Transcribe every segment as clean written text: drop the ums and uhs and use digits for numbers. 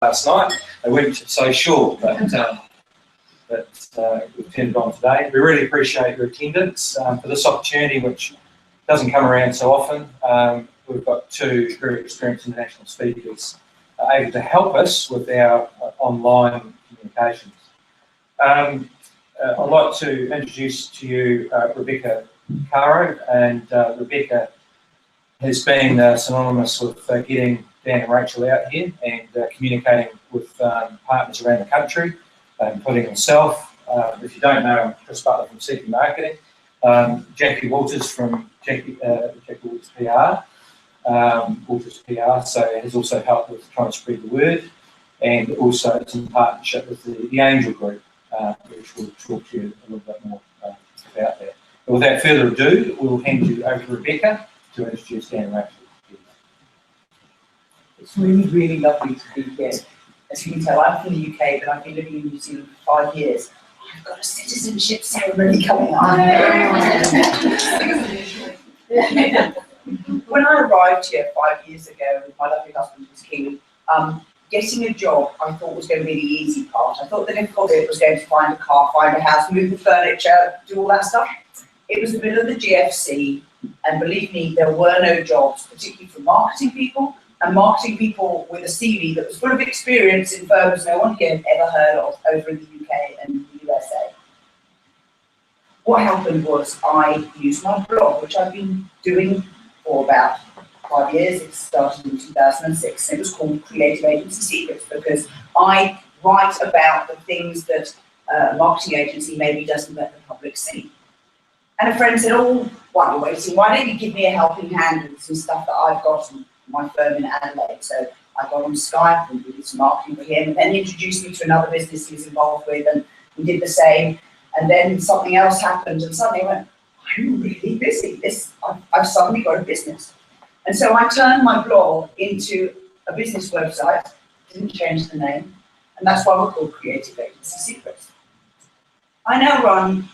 last night. They weren't so sure, but we've turned it on today. We really appreciate your attendance for this opportunity, which doesn't come around so often. We've got two very experienced international speakers able to help us with our online communications. I'd like to introduce to you Rebecca Caro, and Rebecca has been synonymous with getting Dan and Rachel out here and communicating with partners around the country, including myself. If you don't know, I'm Chris Butler from Seeking Marketing. Jackie Walters from Jackie Walters PR. Walters PR, so has also helped with trying to spread the word, and also it's in partnership with the Angel Group, which we'll talk to you a little bit more about that. But without further ado, we'll hand you over to Rebecca to introduce Dan and Rachel. It's really, really lovely to be here. As you can tell, I'm from the UK, but I've been living in New Zealand for 5 years. I've got a citizenship ceremony coming up. When I arrived here 5 years ago, my lovely husband was Kiwi, getting a job I thought was going to be the easy part. I thought the difficult bit was going to find a car, find a house, move the furniture, do all that stuff. It was a bit of the GFC, and believe me, there were no jobs, particularly for marketing people, and marketing people with a CV that was full of experience in firms no one here had ever heard of over in the UK and the USA. What happened was I used my blog, which I've been doing for about 5 years. It started in 2006. It was called Creative Agency Secrets because I write about the things that a marketing agency maybe doesn't let the public see. And a friend said, oh, while you're waiting, why don't you give me a helping hand with some stuff that I've got in my firm in Adelaide? So I got on Skype and we did some marketing for him, and then he introduced me to another business he was involved with, and we did the same. And then something else happened, and suddenly I went, I'm really busy. I've suddenly got a business. And so I turned my blog into a business website, didn't change the name, and that's why we're called Creative Agency Secrets. I now run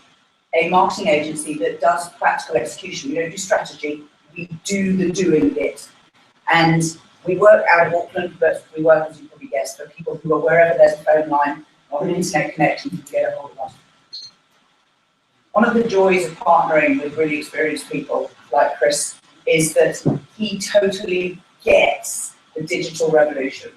a marketing agency that does practical execution. We don't do strategy, we do the doing bit. And we work out of Auckland, but we work, as you probably guessed, for people who are wherever there's a phone line or an internet connection to get a hold of us. One of the joys of partnering with really experienced people like Chris is that he totally gets the digital revolution.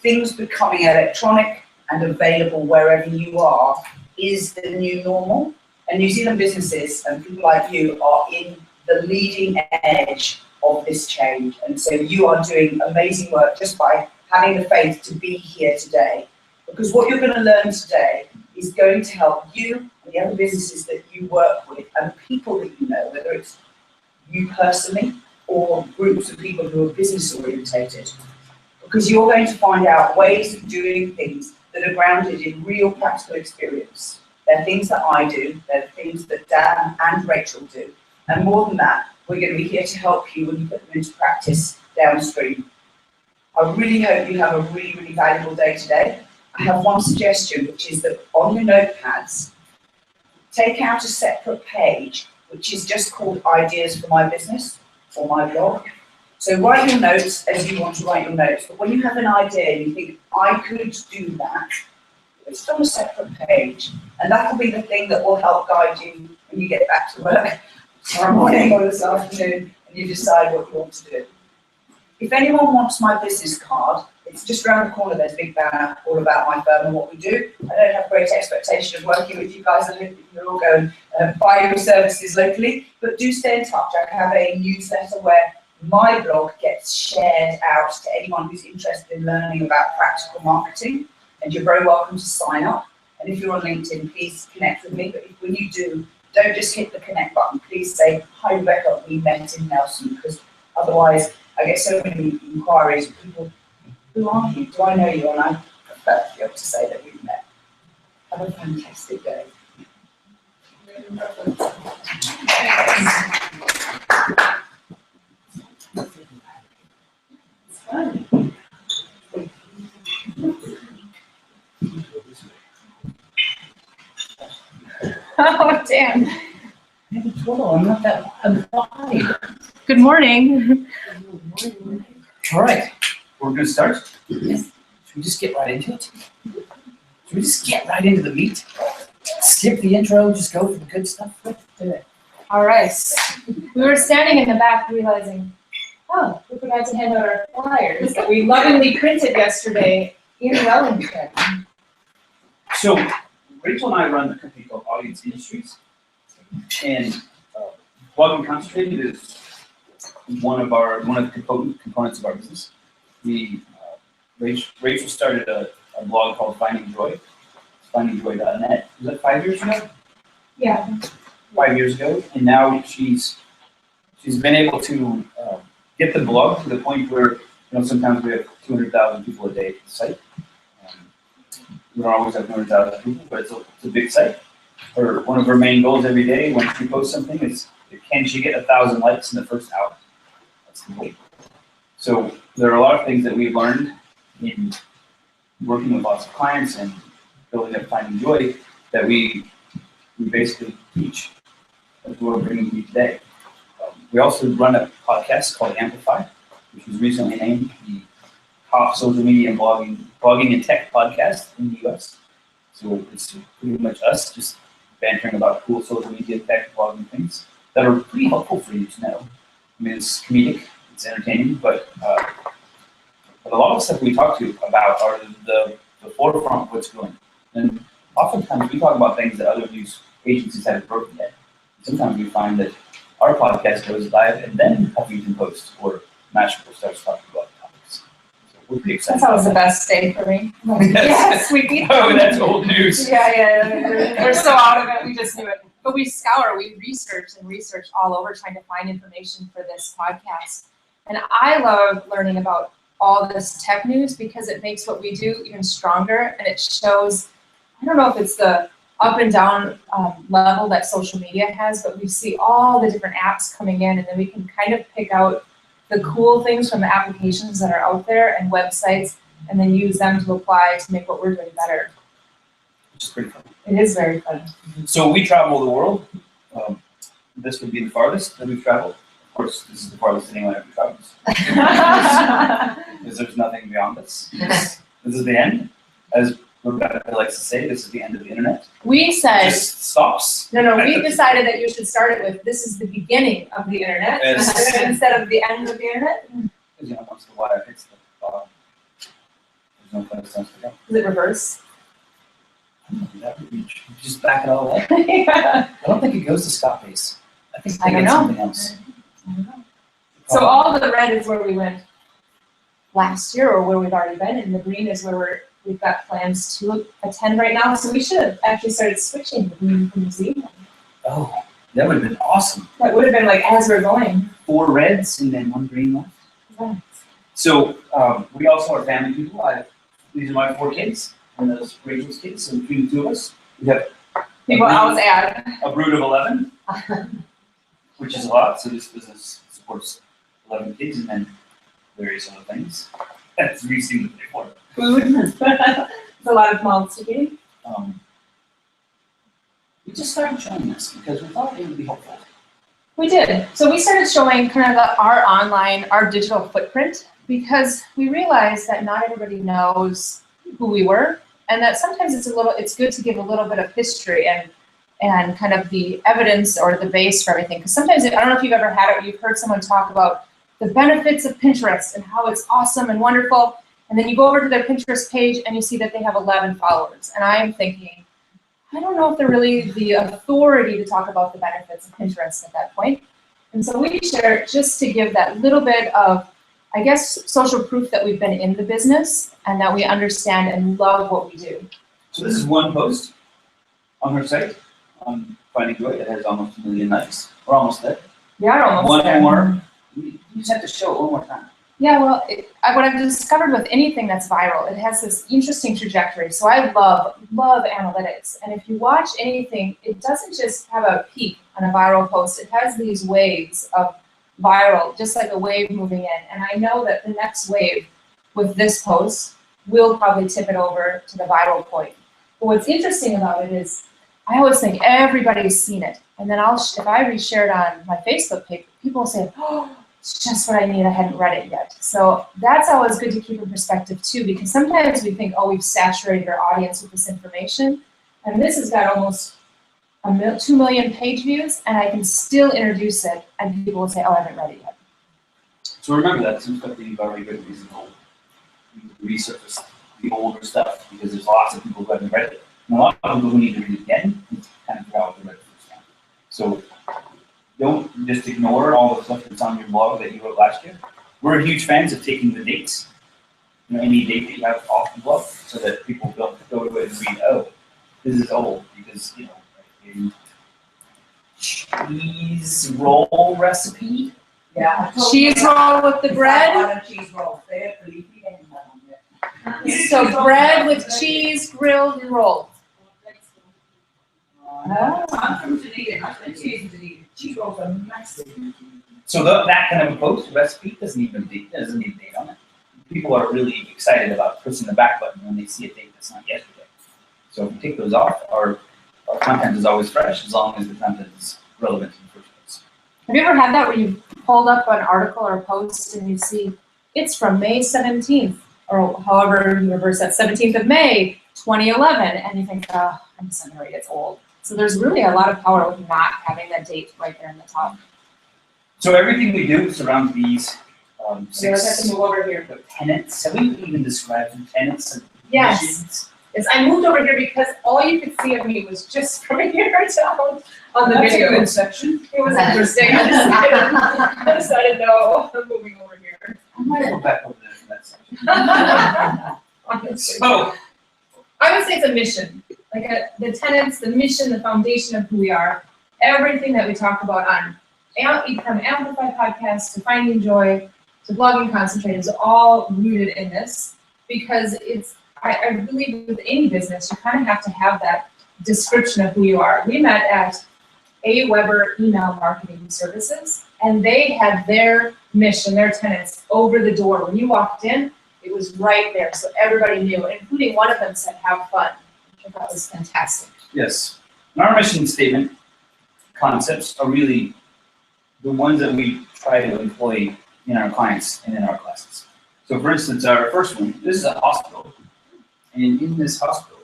Things becoming electronic and available wherever you are is the new normal. And New Zealand businesses and people like you are in the leading edge of this change. And so you are doing amazing work just by having the faith to be here today. Because what you're going to learn today is going to help you and the other businesses that you work with and people that you know, whether it's you personally or groups of people who are business orientated. Because you're going to find out ways of doing things that are grounded in real practical experience. They're things that I do, they're things that Dan and Rachel do. And more than that, we're going to be here to help you when you put them into practice downstream. I really hope you have a really, really valuable day today. I have one suggestion, which is that on your notepads, take out a separate page, which is just called Ideas for My Business or my blog. So write your notes as you want to write your notes, but when you have an idea and you think, I could do that, it's on a separate page. And that will be the thing that will help guide you when you get back to work tomorrow morning or this afternoon and you decide what you want to do. If anyone wants my business card, it's just around the corner. There's a big banner all about my firm and what we do. I don't have great expectation of working with you guys. I hope you'll all go and buy your services locally, but do stay in touch. I have a newsletter where my blog gets shared out to anyone who's interested in learning about practical marketing, and you're very welcome to sign up. And if you're on LinkedIn, please connect with me. But when you do, don't just hit the connect button. Please say, hi Rebecca, we met in Nelson, because otherwise I get so many inquiries of people, who are you? Do I know you? And I prefer to be able to say that we've met. Have a fantastic day. Oh, damn. Good morning. All right, we're going to start. Yes. we just get right into it? Should we just get right into the meat? Skip the intro, just go for the good stuff? All right. We were standing in the back realizing, oh, we forgot to hand out our flyers that we lovingly printed yesterday in Wellington. So Rachel and I run a company called Audience Industries, and Blogging Concentrated is one of the components of our business. Rachel started a blog called Finding Joy, findingjoy.net. Was that 5 years ago? Yeah. 5 years ago, and now she's been able to get the blog to the point where sometimes we have 200,000 people a day at the site. We don't always have 200,000 people, but it's a big site. One of her main goals every day when she posts something is, can she get 1,000 likes in the first hour? That's the goal. So there are a lot of things that we've learned in working with lots of clients and building up Finding Joy that we basically teach. That's what we're bringing to you today. We also run a podcast called Amplify, which was recently named the top social media and blogging and tech podcast in the US. So it's pretty much us just bantering about cool social media, tech, blogging things that are pretty helpful for you to know. I mean, it's comedic, it's entertaining, but a lot of the stuff we talk to about are the forefront of what's going. And oftentimes we talk about things that other news agencies haven't broken yet. Sometimes we find that our podcast goes live and then Huffington Post or Mashable starts talking about topics. So we're pretty excited. That's always the best day for me. Yes, we beat Oh, them. that's old news. Yeah. We're so out of it, we just knew it. But we research all over trying to find information for this podcast. And I love learning about all this tech news because it makes what we do even stronger, and it shows, I don't know if it's the up and down level that social media has, but we see all the different apps coming in, and then we can kind of pick out the cool things from the applications that are out there and websites, and then use them to apply to make what we're doing better. Which is pretty fun. It is very fun. So we travel the world. This would be the farthest that we've traveled. Of course, this is the farthest anyone ever travels. Because there's nothing beyond this. This is the end. As Rebecca likes to say, this is the end of the internet. We It said, just stops. no, we decided that you should start it with, this is the beginning of the internet, Yes. instead of the end of the internet. Because once the wire hits the bottom, there's no place else to go. Is it reverse? That would be just back it all up. Yeah. I don't think it goes to Scott Base. I think I they don't get know. something else. So all the red is where we went last year, or where we've already been, and the green is where we've got plans to attend right now. So we should have actually started switching the green from New Zealand. Oh, that would have been awesome. That would have been like as we're going. 4 reds and then 1 green left. Yeah. So we also are family people. These are my 4 kids, and those Rachel's kids. So between the 2 of us, we have People always add. a brood of 11, which is a lot. So this business supports 11 kids and then various other things. That's we seem to pay for. Food. It's a lot of mouths to feed. We just started showing this because we thought it would be helpful. We did. So we started showing kind of our digital footprint, because we realized that not everybody knows who we were, and that sometimes it's good to give a little bit of history and kind of the evidence or the base for everything. Because sometimes, I don't know if you've ever had it, you've heard someone talk about the benefits of Pinterest and how it's awesome and wonderful, and then you go over to their Pinterest page and you see that they have 11 followers. And I am thinking, I don't know if they're really the authority to talk about the benefits of Pinterest at that point. And so we share just to give that little bit of, I guess, social proof that we've been in the business and that we understand and love what we do. So this is one post on her site on Finding Joy that has almost 1 million likes. We're almost there. Yeah, almost One there. more. You just have to show it one more time. Yeah, well, what I've discovered with anything that's viral, it has this interesting trajectory. So I love analytics. And if you watch anything, it doesn't just have a peak on a viral post. It has these waves of viral, just like a wave moving in. And I know that the next wave with this post will probably tip it over to the viral point. But what's interesting about it is I always think everybody's seen it. And then if I reshare it on my Facebook page, people will say, oh, it's just what I need, I hadn't read it yet. So that's always good to keep in perspective too, because sometimes we think, oh, we've saturated our audience with this information, and this has got almost 2 million page views, and I can still introduce it, and people will say, oh, I haven't read it yet. So remember that some stuff that you've already written is old. You resurface the older stuff because there's lots of people who haven't read it. And a lot of people who need to read it again kind of forgot what they read the first time. So don't just ignore all the stuff that's on your blog that you wrote last year. We're huge fans of taking the dates, any date that you have off the blog, so that people don't go to it and read, oh, this is old, because, a cheese roll recipe. Yeah. Cheese roll with the bread. Cheese rolls. They don't believe me anymore. So bread with cheese, grilled and rolled. I'm from Dunedin. I spent 2 years in Dunedin. Cheese rolls are massive. So that kind of a post recipe doesn't need a date on it. People are really excited about pressing the back button when they see a date that's not yesterday. So if you take those off, our content is always fresh as long as the content is relevant in the first place. Have you ever had that where you pulled up an article or a post and you see it's from May 17th, or however you reverse that, 17th of May, 2011, and you think, oh, I'm sorry, it's old. So there's really a lot of power with not having that date right there in the top. So everything we do surrounds these So let's have to move over here. tenets. Have we even described them? Tenets and Yes. missions? Yes, I moved over here because all you could see of me was just from here down on the That's a video. good section. It was interesting. I decided, no, I'm moving over here. I might go back over there for that section. Honestly. So, I would say it's a mission, like the tenets, the mission, the foundation of who we are. Everything that we talk about on from Amplify Podcast to Finding Joy to Blogging Concentrate is all rooted in this, because I believe with any business, you kind of have to have that description of who you are. We met at AWeber Email Marketing Services, and they had their mission, their tenets over the door. When you walked in, it was right there, so everybody knew, including one of them said, have fun, which I thought was fantastic. yes. And our mission statement concepts are really the ones that we try to employ in our clients and in our classes. So for instance, our first one, this is a hospital. And in this hospital,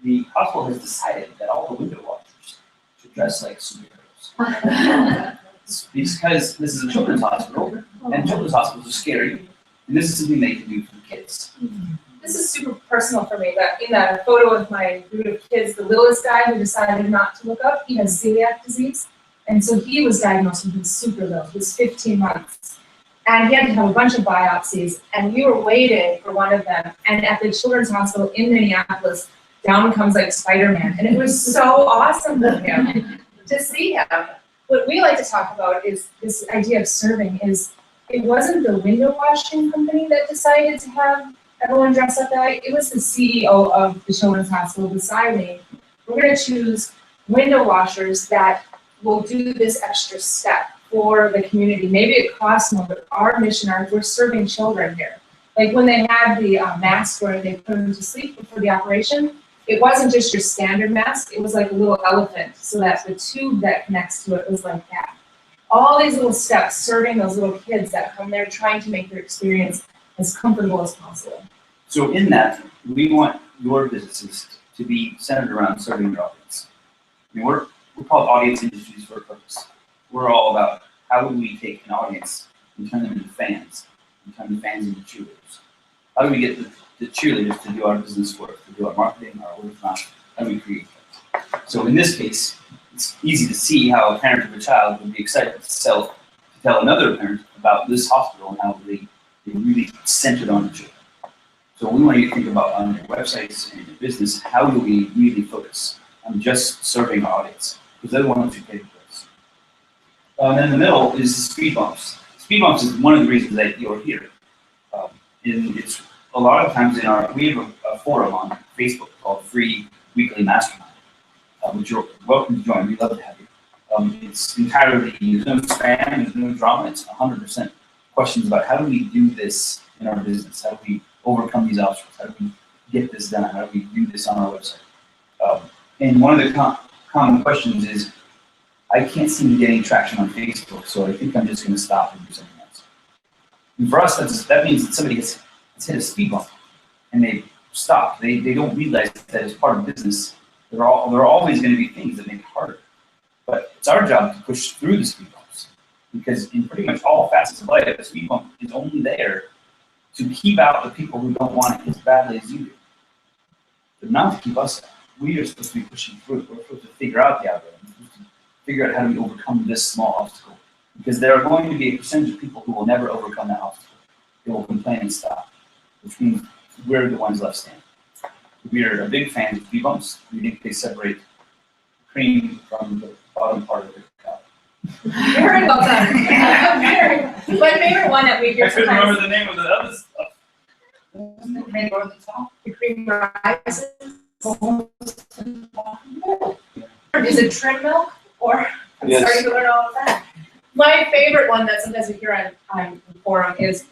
the hospital has decided that all the window washers should dress like superheroes. It's because this is a children's hospital, and children's hospitals are scary, and this is something they can do for the kids. This is super personal for me, that in that photo of my group of kids, the littlest guy who decided not to look up, he has celiac disease. And so he was diagnosed when he was super little, he was 15 months. And he had to have a bunch of biopsies, and we were waiting for one of them. And at the Children's Hospital in Minneapolis, down comes like Spider-Man. And it was so awesome for him to see him. What we like to talk about is this idea of serving is, it wasn't the window washing company that decided to have everyone dress up that way. It was the CEO of the Children's Hospital deciding, we're gonna choose window washers that will do this extra step for the community. Maybe it costs more, but our mission, we're serving children here. Like when they had the mask where they put them to sleep before the operation, it wasn't just your standard mask, it was like a little elephant, so that the tube that connects to it was like that. All these little steps serving those little kids that come there trying to make their experience as comfortable as possible. So in that, we want your businesses to be centered around serving your audience. I mean, we're called audience industries for a purpose. We're all about how do we take an audience and turn them into fans, and turn the fans into cheerleaders. How do we get the cheerleaders to do our business work, to do our marketing, our word of mouth? How do we create that? So in this case, it's easy to see how a parent of a child would be excited to tell another parent about this hospital and how they really centered on the children. So we want you to think about on your websites and your business, how do we really focus on just serving our audience? Because they're the ones who pay the bills. And then in the middle is the speed bumps. Speed bumps is one of the reasons that you're here. And it's a lot of times we have a forum on Facebook called Free Weekly Mastermind, which you're welcome to join. We'd love to have you. It's entirely, there's no spam, there's no drama, it's 100% questions about how do we do this in our business? How do we overcome these obstacles? How do we get this done? How do we do this on our website? And one of the common questions is, I can't seem to get any traction on Facebook, so I think I'm just going to stop and do something else. And for us, that means that somebody has hit a speed bump and they stop. They don't realize that as part of business, there are always going to be things that make it harder. But it's our job to push through the speed bumps, because in pretty much all facets of life, a speed bump is only there to keep out the people who don't want it as badly as you do. But not to keep us out. We are supposed to be pushing through. We're supposed to figure out the algorithm. We're supposed to figure out how do we overcome this small obstacle. Because there are going to be a percentage of people who will never overcome that obstacle. They will complain and stop, which means we're the ones left standing. We are a big fan of speed bumps. We think they separate cream from the bottom part of the cup. Very well done. My favorite one that we I hear couldn't sometimes, remember the name of the other stuff. the cream rises. Is it trim milk or? I'm Yes. starting to learn all of that. My favorite one that sometimes we hear on the forum is,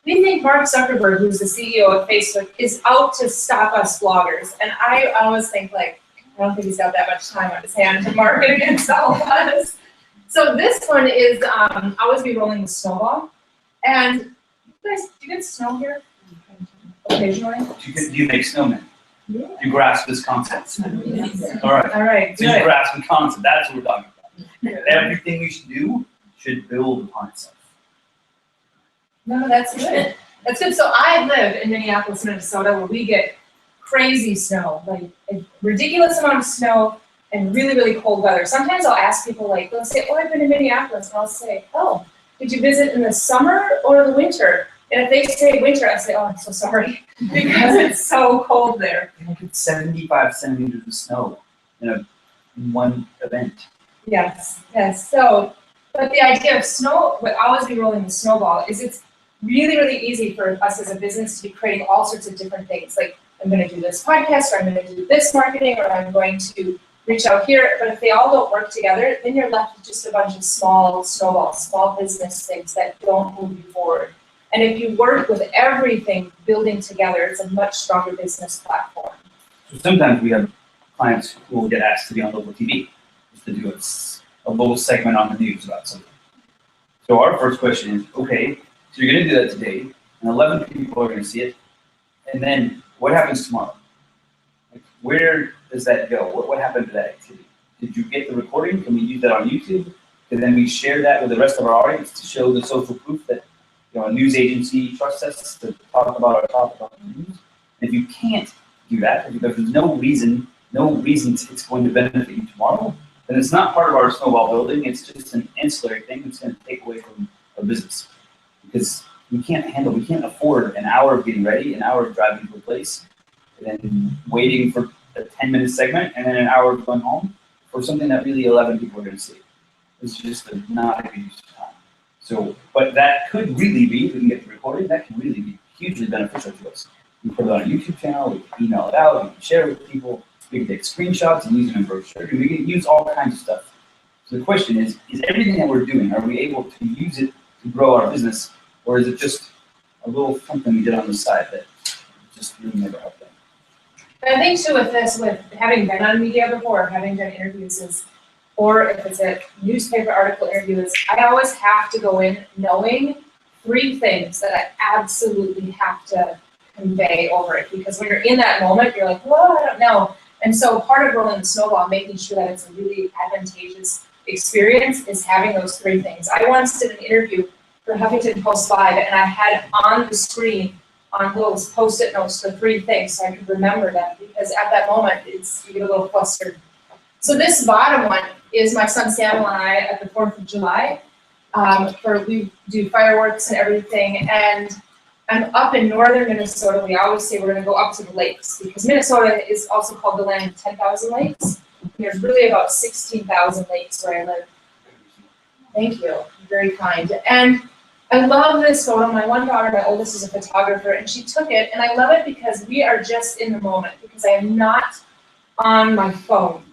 we think Mark Zuckerberg, who's the CEO of Facebook, is out to stop us bloggers. And I always think, like, I don't think he's got that much time on his hand to market against all of us. So this one is always be rolling the snowball. And you guys, do you get snow here? Occasionally? Do you make snowmen? Yeah. You grasp this concept. All right. All right, So you good. grasp the concept. That's what we're talking about. Everything we should do should build upon itself. No, that's good. That's good. So I live in Minneapolis, Minnesota, where we get crazy snow, like a ridiculous amount of snow and really, really cold weather. Sometimes I'll ask people, like, they'll say, oh, I've been in Minneapolis. And I'll say, oh, did you visit in the summer or the winter? And if they say winter, I say, oh, I'm so sorry, because it's so cold there. They get 75 centimeters of snow in one event. Yes, yes. So, but the idea of snow, would always be rolling the snowball, is it's really, really easy for us as a business to be creating all sorts of different things. Like, I'm going to do this podcast, or I'm going to do this marketing, or I'm going to reach out here. But if they all don't work together, then you're left with just a bunch of small snowballs, small business things that don't move you forward. And if you work with everything building together, it's a much stronger business platform. So sometimes we have clients who will get asked to be on local TV, just to do a little segment on the news about something. So our first question is, okay, so you're going to do that today, and 11 people are going to see it, and then what happens tomorrow? Like, where does that go? What happened to that activity? Did you get the recording? Can we use that on YouTube? And then we share that with the rest of our audience to show the social proof that, you know, a news agency trusts us to talk about our topic on the news. And if you can't do that, if there's no reason it's going to benefit you tomorrow, then it's not part of our snowball building. It's just an ancillary thing that's going to take away from our business. Because we can't afford an hour of getting ready, an hour of driving to a place, and then waiting for a 10-minute segment, and then an hour of going home for something that really 11 people are going to see. It's just not a good use of time. So, but that could really be, if we can get the recording, that can really be hugely beneficial to us. We can put it on a YouTube channel, we can email it out, we can share it with people, we can take screenshots and use it in brochure, we can use all kinds of stuff. So the question is everything that we're doing, are we able to use it to grow our business, or is it just a little something we did on the side that just really never helped them? I think too with this, with having been on media before, having done interviews is, or if it's a newspaper article interview, is I always have to go in knowing 3 things that I absolutely have to convey over it. Because when you're in that moment, you're like, well, I don't know. And so part of rolling the snowball, making sure that it's a really advantageous experience, is having those 3 things. I once did an interview for Huffington Post Live, and I had on the screen on little post-it notes the 3 things so I could remember them, because at that moment you get a little flustered. So this bottom one is my son Samuel and I at the 4th of July. We do fireworks and everything, and I'm up in northern Minnesota. We always say we're going to go up to the lakes, because Minnesota is also called the land of 10,000 lakes. There's really about 16,000 lakes where I live. Thank you, very kind. And I love this photo. My one daughter, my oldest, is a photographer, and she took it, and I love it because we are just in the moment, because I am not on my phone.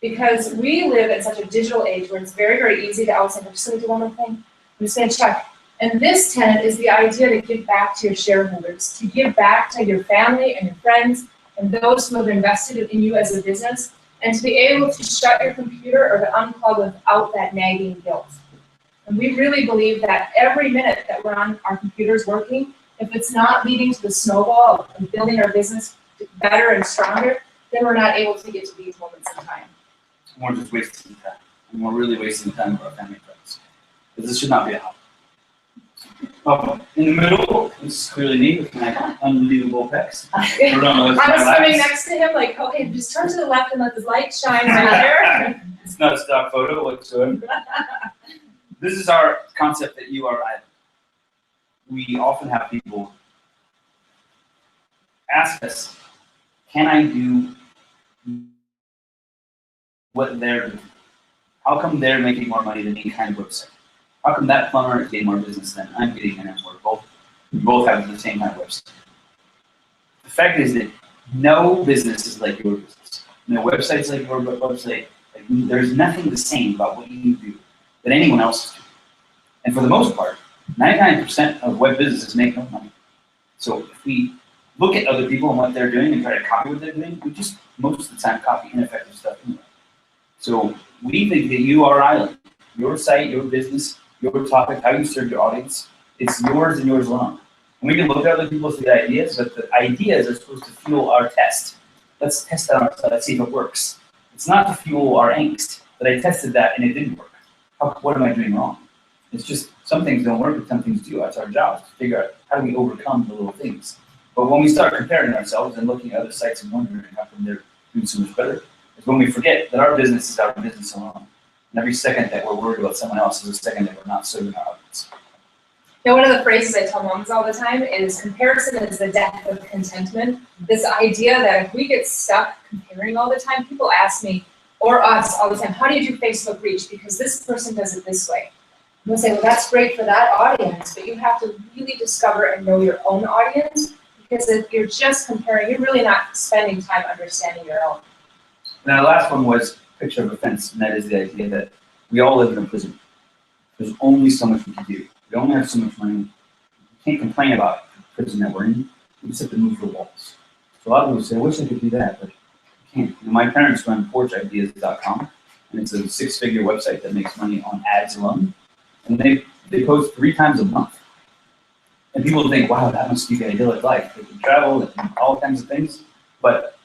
Because we live in such a digital age where it's very, very easy to always say, I'm just going to do one more thing. I'm just going to check. And this tenet is the idea to give back to your shareholders, to give back to your family and your friends and those who have invested in you as a business, and to be able to shut your computer or to unplug without that nagging guilt. And we really believe that every minute that we're on our computers working, if it's not leading to the snowball of building our business better and stronger, then we're not able to get to these moments in time. We're just wasting time. And we're really wasting time with our family and friends. Because this should not be a hobby. In the middle, this is clearly me with my unbelievable pecs. I was swimming next to him, like, okay, just turn to the left and let the light shine right there. It's not a stock photo whatsoever. This is our concept that you are idle. We often have people ask us, can I do what they're doing? How come they're making more money than any kind of website? How come that plumber is getting more business than I'm getting and we both have the same kind of website? The fact is that no business is like your business. No website's like your website. Like, there's nothing the same about what you do that anyone else is doing. And for the most part, 99% of web businesses make no money. So if we look at other people and what they're doing and try to copy what they're doing, we just most of the time copy ineffective stuff anyway. So we think that you are island. Your site, your business, your topic, how you serve your audience, it's yours and yours alone. And we can look at other people's ideas, but the ideas are supposed to fuel our test. Let's test that on ourselves, let's see if it works. It's not to fuel our angst, that I tested that and it didn't work. What am I doing wrong? It's just some things don't work and some things do. That's our job, to figure out how do we overcome the little things. But when we start comparing ourselves and looking at other sites and wondering how come they're doing so much better, is when we forget that our business is our business alone. And every second that we're worried about someone else is a second that we're not serving our audience. You know, one of the phrases I tell moms all the time is comparison is the death of contentment. This idea that if we get stuck comparing all the time, people ask me, or us all the time, how do you do Facebook reach? Because this person does it this way. And we'll say, well, that's great for that audience, but you have to really discover and know your own audience, because if you're just comparing, you're really not spending time understanding your own. And our last one was picture of a fence, and that is the idea that we all live in a prison. There's only so much we can do. We only have so much money. We can't complain about the prison that we're in. We just have to move the walls. So a lot of people say, I wish I could do that, but I can't. You know, my parents run porchideas.com, and it's a 6-figure website that makes money on ads alone. And they post 3 times a month. And people think, wow, that must be the idyllic life. They can travel and all kinds of things. But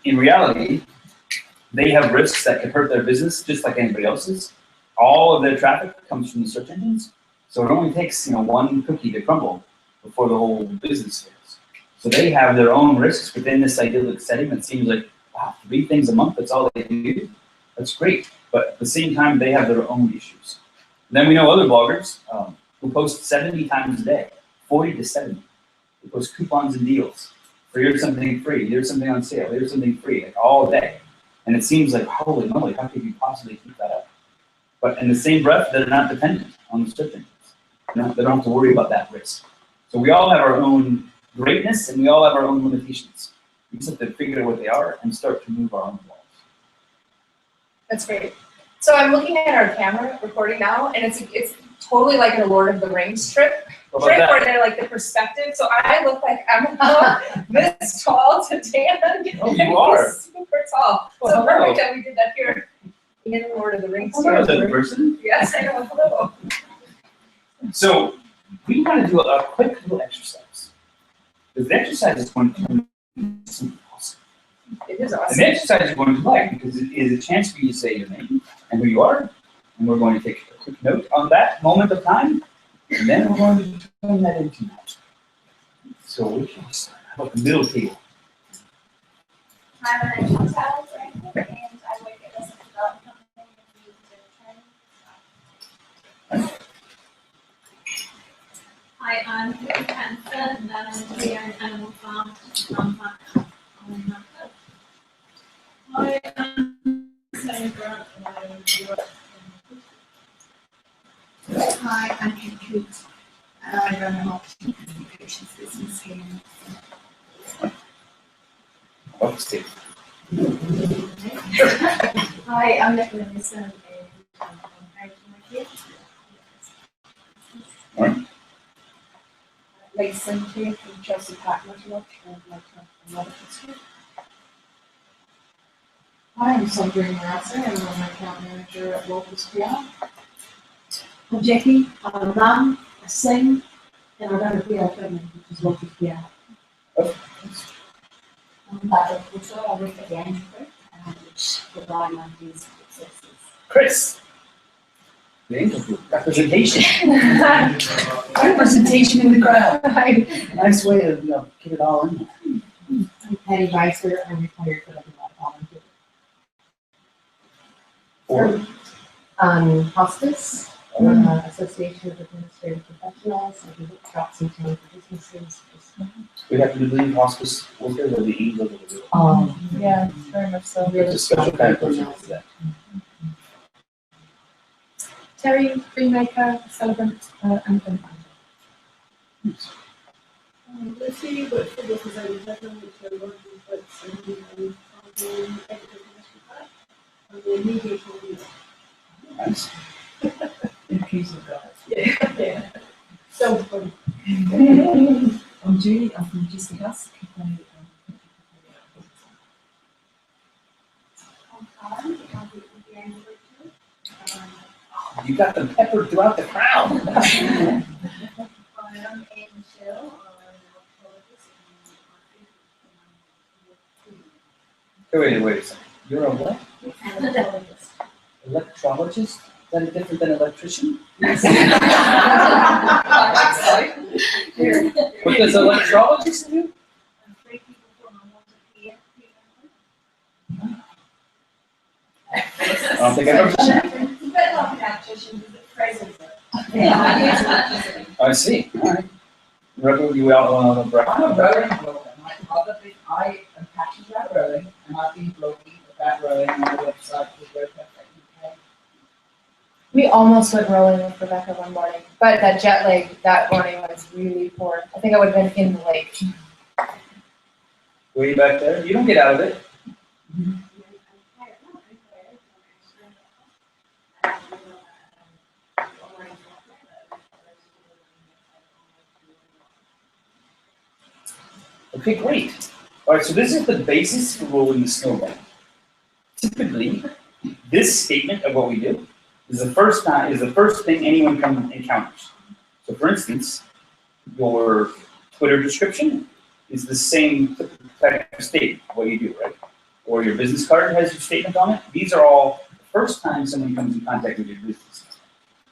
in reality, they have risks that could hurt their business just like anybody else's. All of their traffic comes from the search engines. So it only takes, one cookie to crumble before the whole business fails. So they have their own risks within this idyllic setting that seems like, wow, 3 things a month, that's all they do. That's great. But at the same time, they have their own issues. And then we know other bloggers who post 70 times a day, 40 to 70. They post coupons and deals. For here's something free, here's something on sale, here's something free, like all day. And it seems like, holy moly, how could you possibly keep that up? But in the same breath, they're not dependent on the search engines. They don't have to worry about that risk. So we all have our own greatness and we all have our own limitations. We just have to figure out what they are and start to move our own walls. That's great. So I'm looking at our camera recording now, and it's totally like a Lord of the Rings trip where they're like the perspective. So I look like I'm about this tall to Dan. Oh, you are. Super tall. So perfect that we did that here in Lord of the Rings. Hello, that person. Yes, I know. Hello. So we want to do a quick little exercise. Because the exercise is going to be something awesome. It is And awesome. the exercise you're going to like because it is a chance for you to say your name and who you are. And we're going to take a quick note on that moment of time. And then we're going to turn that into that. So we can start. How about the middle table? I'm an actual child, and I work at a development company in the Hi, I'm Kate Hansen, and I'm here in Animal Farm. Hi, I'm Sarah Grant, and I work Hi, I'm Kate Coote, and I run a marketing communications business here. Up the table. Hi, I'm Nicola Mason, and I'm married to my kids. Lisa here from Chelsea Park Motorwatch, and I'd like to have another history. Hi, I'm Sandrine Marassa, and I'm an account manager at Locals PR. I'm Jackie, I'm a mum, I sing, and I run a PR company, which is Lots of PR. I'm Barbara Porter, I work at the Angel Group, which provide monthly services. Chris. The Angel Group, representation. Representation in the crowd. Nice way to, get it all in. I'm Patty Weiser, I'm retired, but I've been volunteer. Or, Hospice, Association of Administrative Professionals, I do workshops in town for businesses. we have to believe hospice workers are the angels of the world. Yeah, very much so. There's a special kind of person for that. Terry, Greenmaker, celebrant, and then Lucy works for the Design Development, which are working with the I'm the media coordinator. Nice. Yeah. So fun. I'm Julie, I'm from Just the House. I'm Karen, I work with the Angel Group too. You got them peppered throughout the crowd. I am Anne Michelle, I'm an oncologist Wait a second. You're a what? and an oncologist. Electrologist? Is that different than electrician? What does electrologist do? I'm 3 people from a water I don't think I've ever seen that. It's a bit like an electrician, but it phrases it. I see. All right. Rebel, you out on a break? I'm a rowing blogger. I am passionate about rowing, and I've been blogging about rowing on the website with rowcraft.uk. we almost went rowing with Rebecca one morning, but that jet lag that morning was really poor. I think I would have been in the lake. Way back there. You don't get out of it. Okay, great. All right, so this is the basis for rolling the snowball. Typically, this statement of what we do is the first thing anyone encounters. So, for instance, your Twitter description is the same type of statement of what you do, right? Or your business card has your statement on it. These are all the first time someone comes in contact with your business.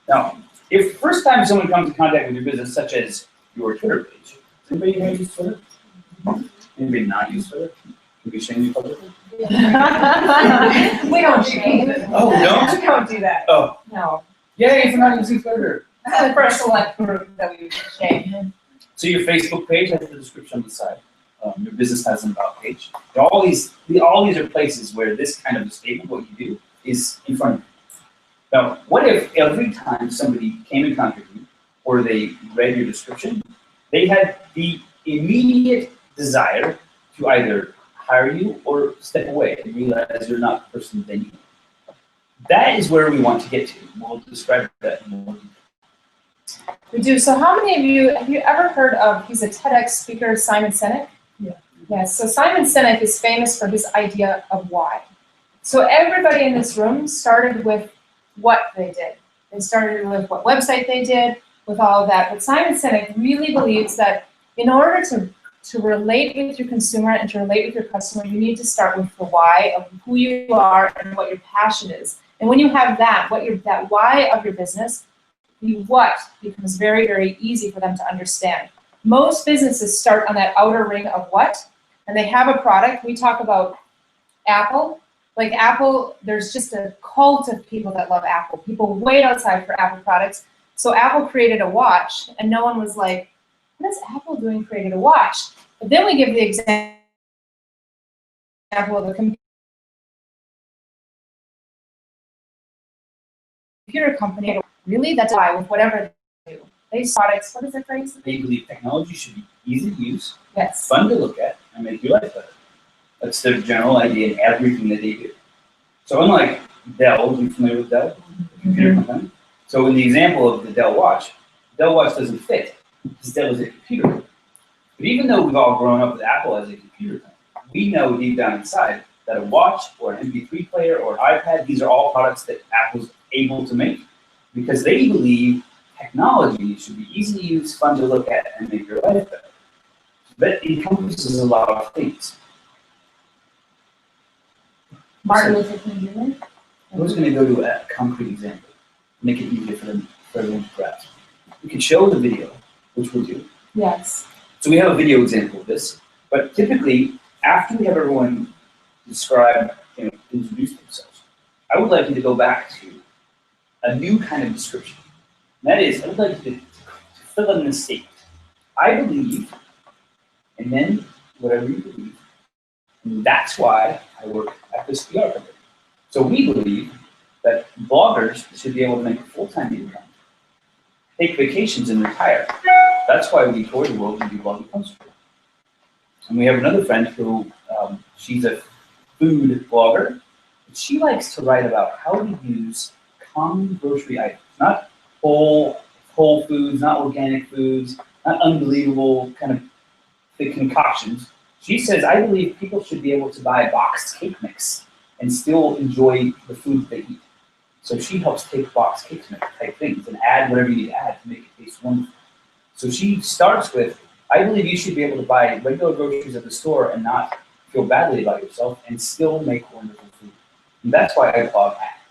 Now, if the first time someone comes in contact with your business, such as your Twitter page, does anybody here use Twitter? Anybody not use Twitter? Can we shame you publicly? We don't shame. Oh, we don't? We don't do that. Oh, No. yay for not using Twitter. For a select group that we shame. So your Facebook page has the description on the side. Your business has an about page. All these are places where this kind of a statement, what you do, is in front of you. Now, what if every time somebody came in contact with you, or they read your description, they had the immediate desire to either hire you or step away and realize you're not the person they need? That is where we want to get to. We'll describe that in more detail. We do. So how many of you, have you ever heard of, he's a TEDx speaker, Simon Sinek? Yeah. Yes, so Simon Sinek is famous for his idea of why. So everybody in this room started with what they did. They started with what website they did, with all of that. But Simon Sinek really believes that in order to relate with your consumer and to relate with your customer, you need to start with the why of who you are and what your passion is. And when you have that, that why of your business, the what becomes very, very easy for them to understand. Most businesses start on that outer ring of what, and they have a product. We talk about Apple. Like Apple, there's just a cult of people that love Apple. People wait outside for Apple products. So Apple created a watch, and no one was like, what is Apple doing created a watch? But then we give the example of the computer company. Really, that's why with whatever they do. These products, what is the phrase? They believe technology should be easy to use, Yes. fun to look at, and make your life better. That's their general idea in everything that they do. So unlike Dell, are you familiar with Dell? The computer company? So in the example of the Dell watch doesn't fit because Dell is a computer. But even though we've all grown up with Apple as a computer company, we know deep down inside that a watch or an MP3 player or an iPad, these are all products that Apple's able to make. because they believe technology should be easy to use, fun to look at, and make your life better. That encompasses a lot of things. Martin Luther King Jr. I was going to go to a concrete example, make it easier for everyone to grasp. We could show the video, which we'll do. Yes. So we have a video example of this, but typically, after we have everyone describe, introduce themselves, I would like you to go back to a new kind of description. And that is, I would like you to fill in the statement. I believe, and then whatever you believe, and that's why I work at this PR company. So we believe that bloggers should be able to make a full-time income, take vacations and retire. That's why we tour the world and do blogging comes from. And we have another friend who, she's a food blogger. She likes to write about how to use common grocery items, not whole foods, not organic foods, not unbelievable kind of big concoctions. She says, I believe people should be able to buy a boxed cake mix and still enjoy the food they eat. So she helps take boxed cake mix type things and add whatever you need to add to make it taste wonderful. So she starts with, I believe you should be able to buy regular groceries at the store and not feel badly about yourself and still make wonderful food. And that's why I blog at.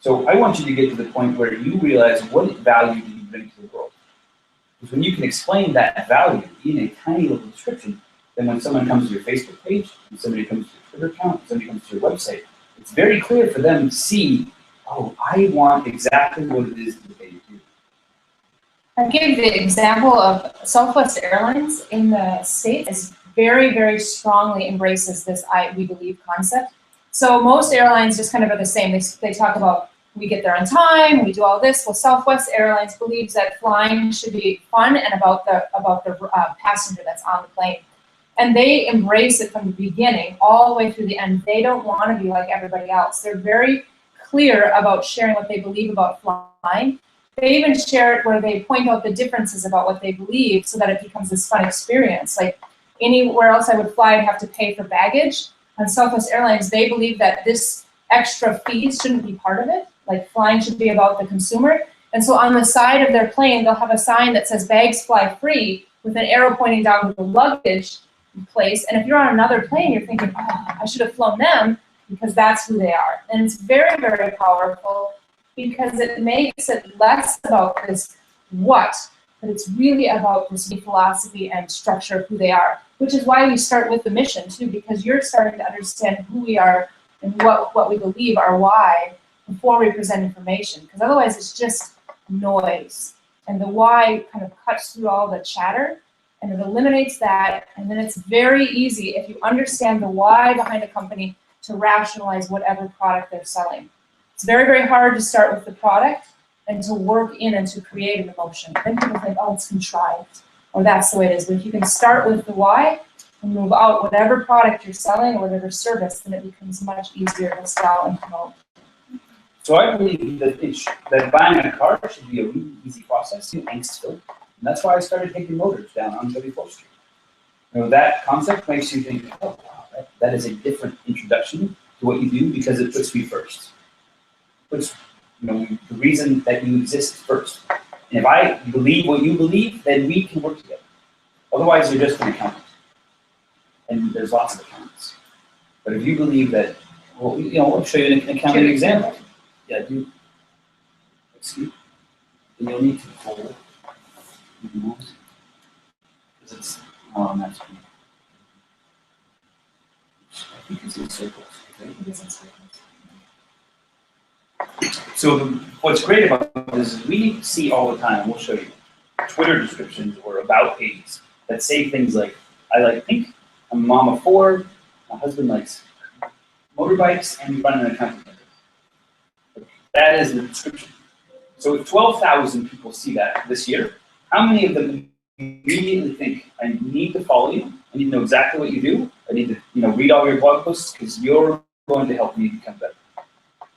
So I want you to get to the point where you realize what value do you bring to the world. Because when you can explain that value in a tiny little description, then when someone comes to your Facebook page, when somebody comes to your Twitter account, when somebody comes to your website, it's very clear for them to see, oh, I want exactly what it is that they do. I'll give the example of Southwest Airlines in the States is very, very strongly embraces this we believe concept. So most airlines just kind of are the same. They talk about we get there on time, we do all this. Well, Southwest Airlines believes that flying should be fun and about the passenger that's on the plane. And they embrace it from the beginning all the way through the end. They don't want to be like everybody else. They're very clear about sharing what they believe about flying. They even share it where they point out the differences about what they believe so that it becomes this fun experience. Like anywhere else I would fly, I'd have to pay for baggage. On Southwest Airlines, they believe that this extra fees shouldn't be part of it. Like flying should be about the consumer. And so on the side of their plane, they'll have a sign that says bags fly free with an arrow pointing down to the luggage place. And if you're on another plane, you're thinking, oh, I should have flown them because that's who they are. And it's very, very powerful because it makes it less about this what, but it's really about this philosophy and structure of who they are, which is why we start with the mission too, because you're starting to understand who we are and what we believe, our why, before we present information, because otherwise it's just noise. And the why kind of cuts through all the chatter and it eliminates that, and then it's very easy if you understand the why behind a company to rationalize whatever product they're selling. It's very, very hard to start with the product and to work in and to create an emotion. Then people think, oh, it's contrived, or that's the way it is. But if you can start with the why and move out whatever product you're selling or whatever service, then it becomes much easier to sell and promote. So I believe that buying a car should be a really easy process, angst-filled. And that's why I started taking motors down on 34th Street. That concept makes you think, oh, wow, that is a different introduction to what you do because it puts me first. Puts the reason that you exist first. And if I believe what you believe, then we can work together. Otherwise, you're just an accountant. And there's lots of accountants. But if you believe that, well, I'll show you an accounting example. Yeah, let's see. And you'll need to pull. Because it's on that screen. I think it's in circles. Okay? So what's great about this is we see all the time, we'll show you, Twitter descriptions or about pages that say things like, I like pink, I'm a mom of 4, my husband likes motorbikes, and we run an accounting company. That is the description. So if 12,000 people see that this year, how many of them immediately think, I need to follow you, I need to know exactly what you do, I need to read all your blog posts because you're going to help me become better.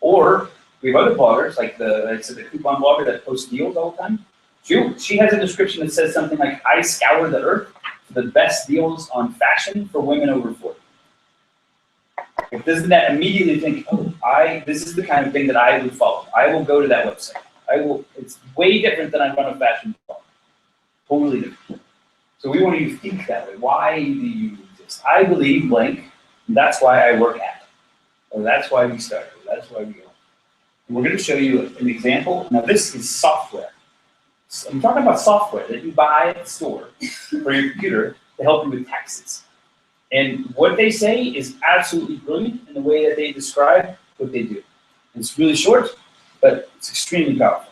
Or we have other bloggers, like the coupon blogger that posts deals all the time. She has a description that says something like, I scour the earth for the best deals on fashion for women over 40. Doesn't that immediately think, oh, this is the kind of thing that I would follow. I will go to that website. It's way different than I run a fashion blog. Totally different. So we want you to think that way. Why do you exist? I believe blank, and that's why I work at it. Or that's why we started, that's why we go. And we're gonna show you an example. Now this is software. So I'm talking about software that you buy at the store for your computer to help you with taxes. And what they say is absolutely brilliant in the way that they describe what they do. It's really short, but it's extremely powerful.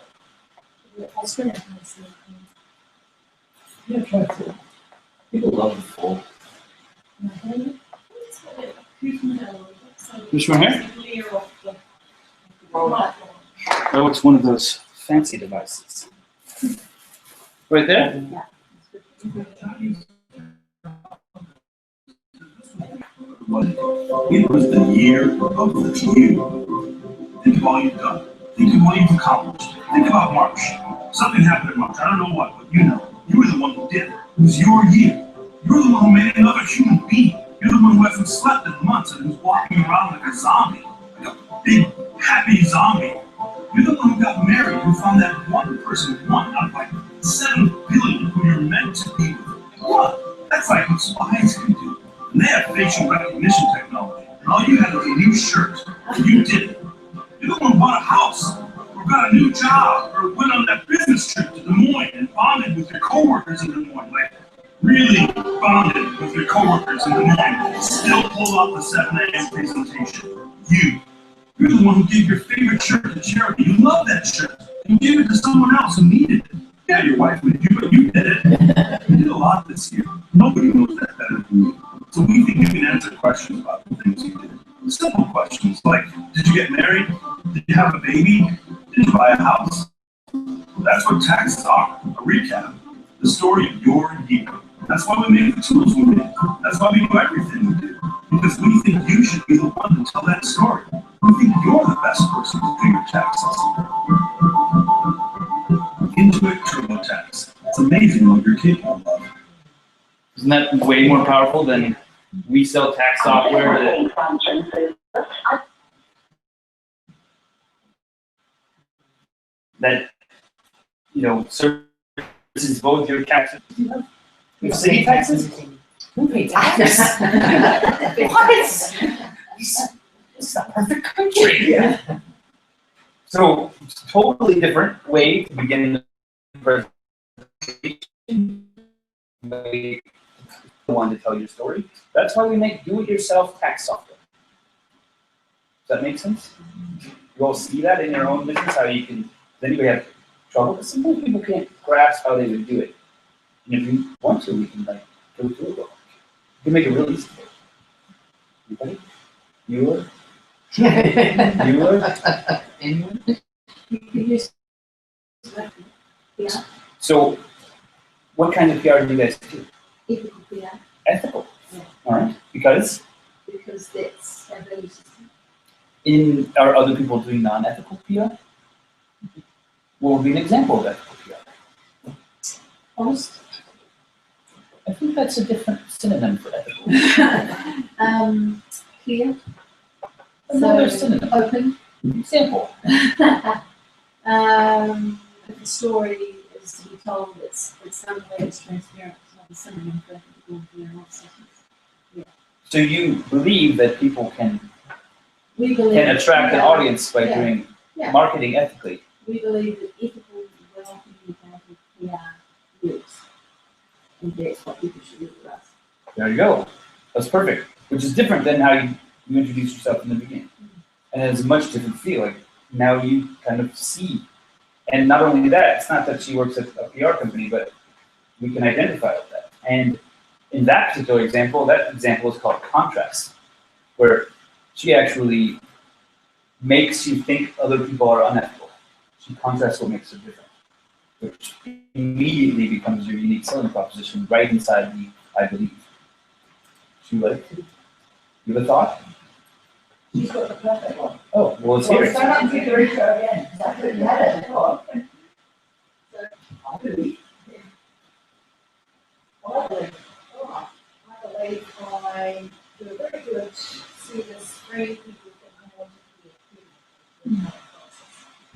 Yeah, try it. People love the full. Which one here? Oh, it's one of those fancy devices. Right there? It was the year of the few. Think of all you've done. Think of what you've accomplished. Think about March. Something happened in March. I don't know what, but you know. You were the one who did it. It was your year. You're the one who made another human being. You're the one who hasn't slept in months and who's walking around like a zombie. Like a big, happy zombie. You're the one who got married, who found that one person, one out of like 7 billion who you're meant to be with. One. That's like what spies can do. And they have facial recognition technology. And all you had was a new shirt. And you did it. You're the one who bought a house, or got a new job, or went on that business trip to Des Moines and bonded with your coworkers in Des Moines. Like, really bonded with your coworkers in Des Moines. Still pull off the 7 a.m. presentation. You're the one who gave your favorite shirt to charity. You love that shirt. You gave it to someone else who needed it. Yeah, your wife would do, but you did it. You did a lot this year. Nobody knows that better than you. So we think you can answer questions about the things you did. Simple questions like, did you get married? Did you have a baby? Did you buy a house? That's what taxes are, a recap. The story of your year. That's why we make the tools we make. That's why we do everything we do. Because we think you should be the one to tell that story. We think you're the best person to do your taxes. Intuit TurboTax. It's amazing what you're capable of. Isn't that way more powerful than we sell tax software that you know, services both your taxes? You city taxes? Who pays taxes? What? This is a perfect country. Yeah. So, totally different way to begin the presentation. The one to tell your story. That's why we make do-it-yourself tax software. Does that make sense? You all see that in your own business, how you can, does anybody have trouble? Because sometimes people can't grasp how they would do it. And if you want to, we can like go through it. You can make it really easy for you. Anybody? You are? Anyone? Yeah. So, what kind of PR do you guys do? Ethical PR, Ethical. Yeah. All right. Because because that's our value system. are other people doing non-ethical PR? What would be an example of ethical PR? Honest. I think that's a different synonym for ethical. Clear. Another So, synonym. open. Example. If the story is to be told, it's some way it's transparent, it's not a synonym for ethical PR. So you believe that people can We believe. attract an audience by Yeah. doing Yeah. marketing ethically. We believe that ethical, well-communicated PR works. And that's what people should do with us. There you go. That's perfect. Which is different than how you introduce yourself in the beginning. And it's a much different feel. Like now you kind of see. And not only that, it's not that she works at a PR company, but we can identify with that. And in that particular example, that example is called contrast, where she actually makes you think other people are unethical. She contrasts what makes her different, which immediately becomes your unique selling proposition right inside the I believe. Would you like to give a thought? She's got the perfect one. Oh, well, let's hear it. Stand up and do the intro again, because I couldn't have it. Come on. I believe. I believe I do a very good service, free people that I want to be a part of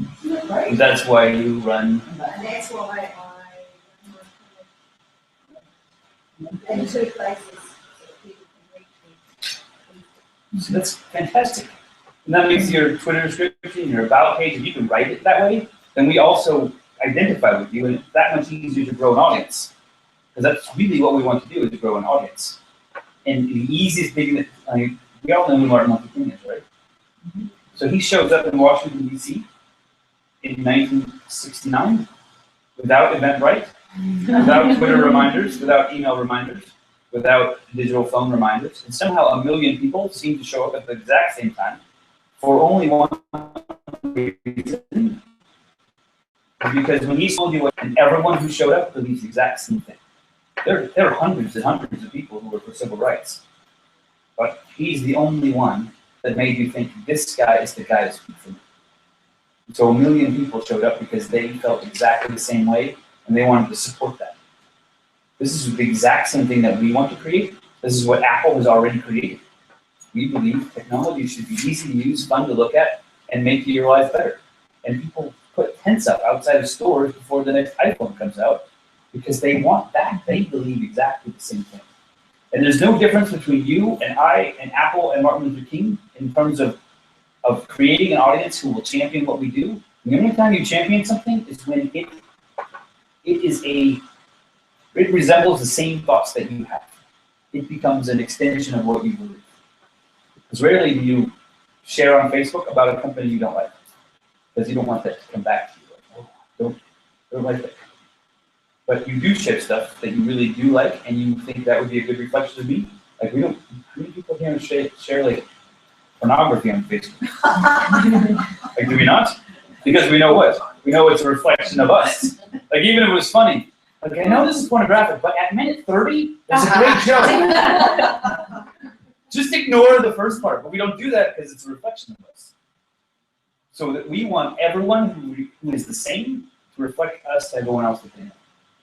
the process. Great. That's why you run. And that's why I in 2 places so that people can reach me. So that's fantastic. And that makes your Twitter description, your about page, if you can write it that way, then we also identify with you, and it's that much easier to grow an audience. Because that's really what we want to do, is to grow an audience. And the easiest thing that, I mean, we all know who Martin Luther King is, right? So he shows up in Washington, D.C. in 1969 without Eventbrite, without Twitter reminders, without email reminders, without digital phone reminders. And somehow 1 million people seem to show up at the exact same time for only one reason. Because when he told you what, and everyone who showed up believes the exact same thing. There are hundreds and hundreds of people who are for civil rights. But he's the only one that made you think this guy is the guy to speak for me. So 1 million people showed up because they felt exactly the same way and they wanted to support that. This is the exact same thing that we want to create. This is what Apple has already created. We believe technology should be easy to use, fun to look at, and make your life better. And people put tents up outside of stores before the next iPhone comes out because they want that. They believe exactly the same thing. And there's no difference between you and I and Apple and Martin Luther King in terms of creating an audience who will champion what we do. And the only time you champion something is when it resembles the same thoughts that you have. It becomes an extension of what you believe. Because rarely do you share on Facebook about a company you don't like, because you don't want that to come back to you. Like, oh, don't like that. But you do share stuff that you really do like, and you think that would be a good reflection of me. Like how many people here share like pornography on Facebook? Like, do we not? Because we know what? We know it's a reflection of us. Like, even if it was funny, like, I know this is pornographic, but at minute 30, it's a great joke. Just ignore the first part, but we don't do that because it's a reflection of us. So that we want everyone who is the same to reflect us to everyone else that they know.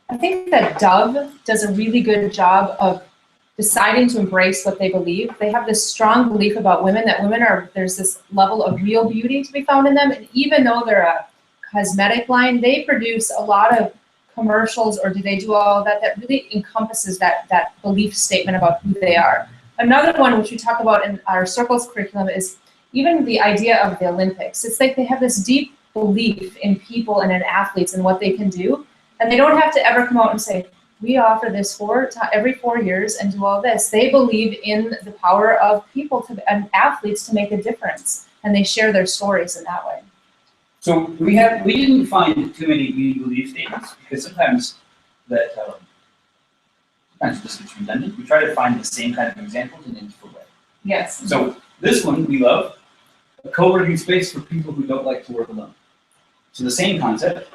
I think that Dove does a really good job of deciding to embrace what they believe. They have this strong belief about women, that women there's this level of real beauty to be found in them. And even though they're a cosmetic line, they produce a lot of commercials, or do they do all that really encompasses that belief statement about who they are. Another one which we talk about in our Circles curriculum is even the idea of the Olympics. It's like they have this deep belief in people and in athletes and what they can do. And they don't have to ever come out and say, we offer this every 4 years and do all this. They believe in the power of people and athletes to make a difference. And they share their stories in that way. So we didn't find too many unique belief statements because sometimes sometimes it just gets redundant. We try to find the same kind of examples in a different way. Yes. So this one we love, a co-working space for people who don't like to work alone. So the same concept,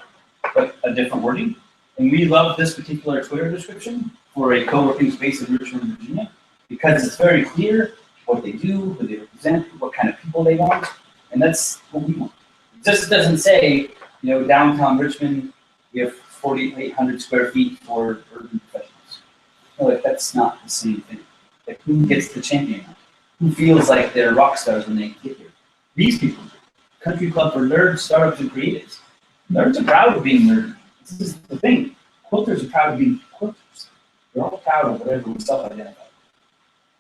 but a different wording. And we love this particular Twitter description for a co-working space in Richmond, Virginia, because it's very clear what they do, who they represent, what kind of people they want, and that's what we want. It just doesn't say, downtown Richmond, we have 4,800 square feet for urban professionals. No, like, that's not the same thing. Like, who gets the champion? Who feels like they're rock stars when they get here? These people do. Country Club for nerds, startups, and creatives. Nerds are proud of being nerds. This is the thing. Quilters are proud of being quilters. They're all proud of whatever we self-identify.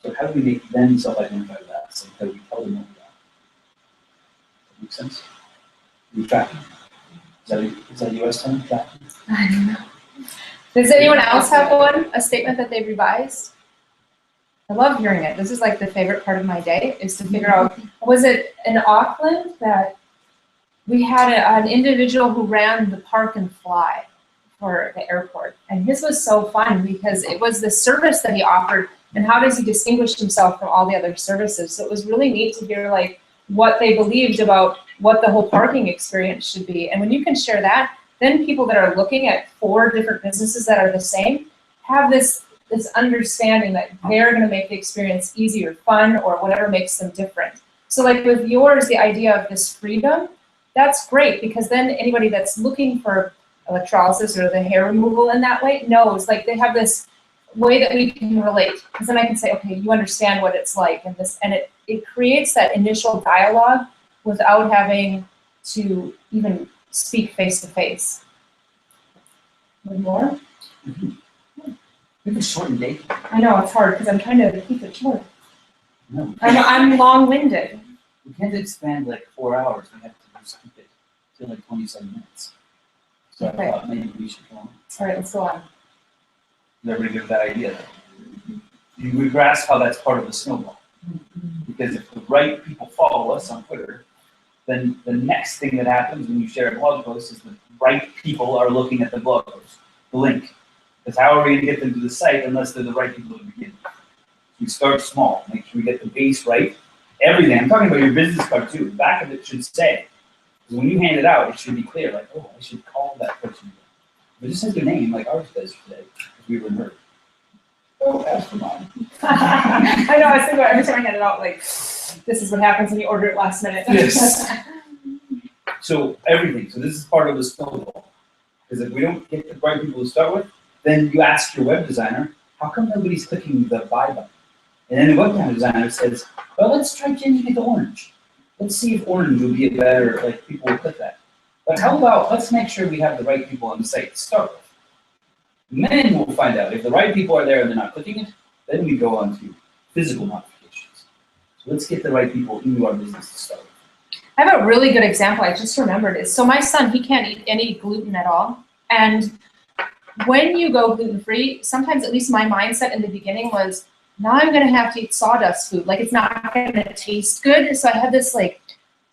So how do we make them self-identify with that? So how do we tell them what we are? Does that make sense? We tracking. Is that a US term? Tracking? I don't know. Does anyone else have a statement that they revised? I love hearing it. This is like the favorite part of my day, is to figure out, was it in Auckland that we had an individual who ran the Park and Fly for the airport. And his was so fun because it was the service that he offered and how does he distinguish himself from all the other services. So it was really neat to hear like what they believed about what the whole parking experience should be. And when you can share that, then people that are looking at 4 different businesses that are the same have this understanding that they're going to make the experience easy or fun or whatever makes them different. So like with yours, the idea of this freedom, that's great, because then anybody that's looking for electrolysis or the hair removal in that way knows, like they have this way that we can relate. Because then I can say, okay, you understand what it's like, and it creates that initial dialogue without having to even speak face to face. One more? We have a shortened day. I know, it's hard because I'm trying to keep it short. No, I'm long-winded. we can't expand like 4 hours. We have to just keep it to like 27 minutes. So Okay. I thought maybe we should go on. All right, let's go on. Is everybody good with that idea? You grasp how that's part of the snowball. Because if the right people follow us on Twitter, then the next thing that happens when you share a blog post is the right people are looking at the blog post, the link. Because how are we going to get them to the site unless they're the right people at the beginning? We start small, make sure we get the base right. Everything, I'm talking about your business card too, the back of it should say. Because when you hand it out, it should be clear, like, oh, I should call that person. But it just says their name, like ours does today, because we were heard. Oh, ask for mine. I know, I was thinking about every time I hand it out, like, this is what happens when you order it last minute. Yes. So everything, so this is part of the snowball. Because if we don't get the right people to start with, then you ask your web designer, how come nobody's clicking the buy button? And then the web designer says, well, let's try changing it to orange. Let's see if orange would be a better, like, people will click that. But how about, let's make sure we have the right people on the site to start with. And then we'll find out if the right people are there and they're not clicking it, then we go on to physical modifications. So let's get the right people into our business to start with. I have a really good example, I just remembered it. So my son, he can't eat any gluten at all. And when you go gluten-free, sometimes at least my mindset in the beginning was, now I'm gonna have to eat sawdust food. Like it's not gonna taste good. So I had this like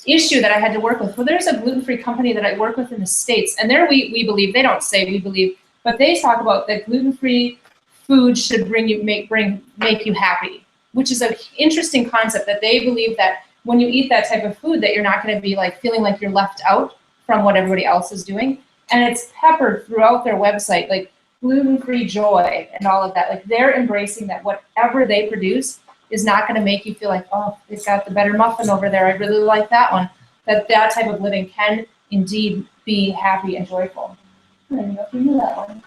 issue that I had to work with. Well, there's a gluten-free company that I work with in the States, and there we believe, they don't say we believe, but they talk about that gluten-free food should make you happy, which is an interesting concept that they believe that when you eat that type of food that you're not gonna be like feeling like you're left out from what everybody else is doing. And it's peppered throughout their website, like gluten-free joy and all of that. Like they're embracing that whatever they produce is not gonna make you feel like, oh, they've got the better muffin over there, I really like that one. That type of living can indeed be happy and joyful. I don't know if you knew that one.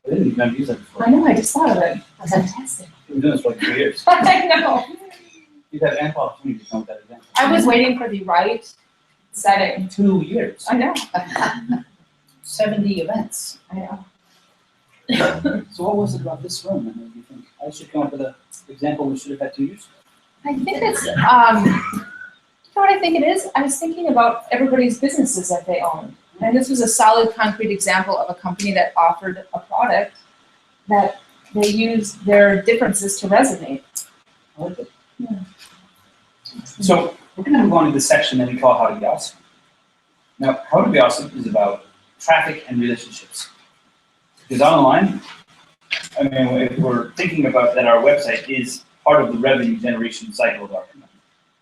I didn't even use that before. I know, I just thought of it. That's fantastic. We've been doing this for like 3 years. I know. You've had ample opportunity to come with that example. I was waiting for the right setting. 2 years, I know. 70 events. I know. So what was it about this room that made you think I should come up with an example we should have had 2 years ago? I think it's, you know what I think it is? I was thinking about everybody's businesses that they own. And this was a solid, concrete example of a company that offered a product that they used their differences to resonate. I like it. Yeah. So we're going to move on to the section that we call How to Be Awesome. Now, How to Be Awesome is about traffic and relationships. Because online, I mean, if we're thinking about that our website is part of the revenue generation cycle of our company,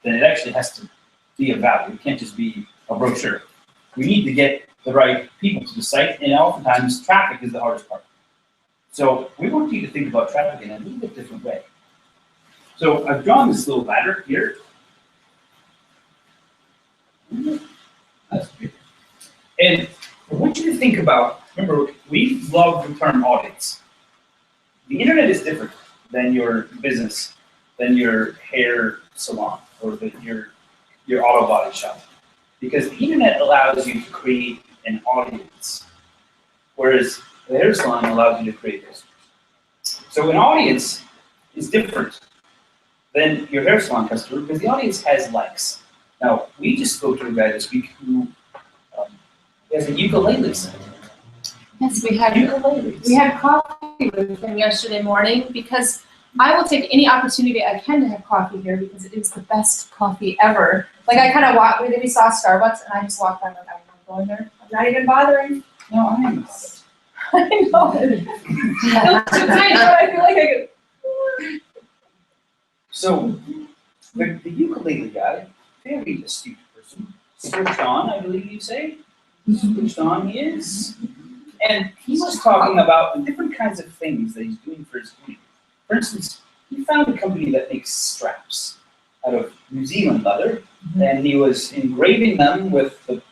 then it actually has to be of value. It can't just be a brochure. We need to get the right people to the site, and oftentimes traffic is the hardest part. So we want you to think about traffic in a little bit different way. So I've drawn this little ladder here. That's good. And I want you to think about, remember, we love the term audience. The internet is different than your business, than your hair salon, or your auto body shop. Because the internet allows you to create an audience, whereas the hair salon allows you to create customers. So an audience is different than your hair salon customer because the audience has likes. Now, we just spoke to a guy this week who has a ukulele set. Yes, we had Ukuleles. coffee with him yesterday morning because I will take any opportunity I can to have coffee here because it is the best coffee ever. Like I kind of walked, we saw Starbucks and I just walked by and I'm going there. I'm not even bothering. No, I am. I know. I feel like I could. So, the ukulele guy, very astute person, switched on, I believe you say. Switched on he is. And he was talking about the different kinds of things that he's doing for his community. For instance, he found a company that makes straps out of New Zealand leather, and he was engraving them with the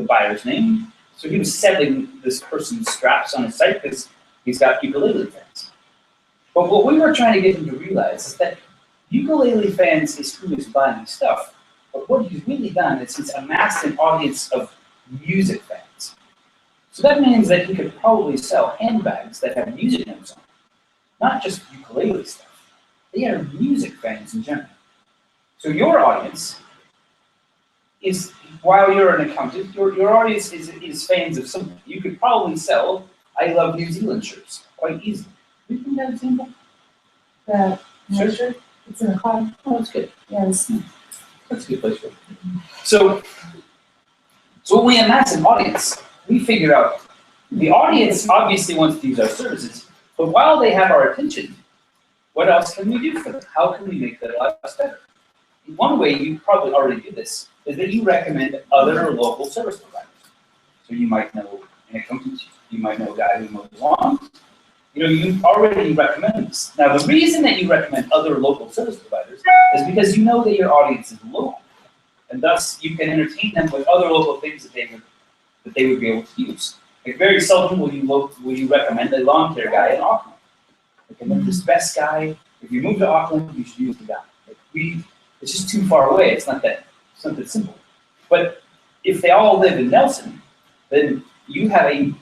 buyer's name. So he was selling this person's straps on his site because he's got ukulele fans. But what we were trying to get him to realize is that ukulele fans is who is buying stuff. But what he's really done is he's amassed an audience of music fans. So that means that he could probably sell handbags that have music notes on them, not just ukulele stuff. They are music fans in general. So your audience is, while you're an accountant, your audience is fans of something. You could probably sell I Love New Zealand shirts quite easily. You think that example? The Sure. it's in the cloud. Oh, that's good. Yes. That's a good place for it. So when we amass an audience, we figure out the audience obviously wants to use our services, but while they have our attention, what else can we do for them? How can we make their lives better? One way you probably already do this is that you recommend other local service providers. So you might know an accountant, you might know a guy who mows lawns. You already recommend this. Now, the reason that you recommend other local service providers is because you know that your audience is local, and thus you can entertain them with other local things that they would be able to use. Like very seldom will you recommend a lawn care guy in Auckland. Recommend this best guy. If you move to Auckland, you should use the guy. It's just too far away. It's not that simple. But if they all live in Nelson, then you have a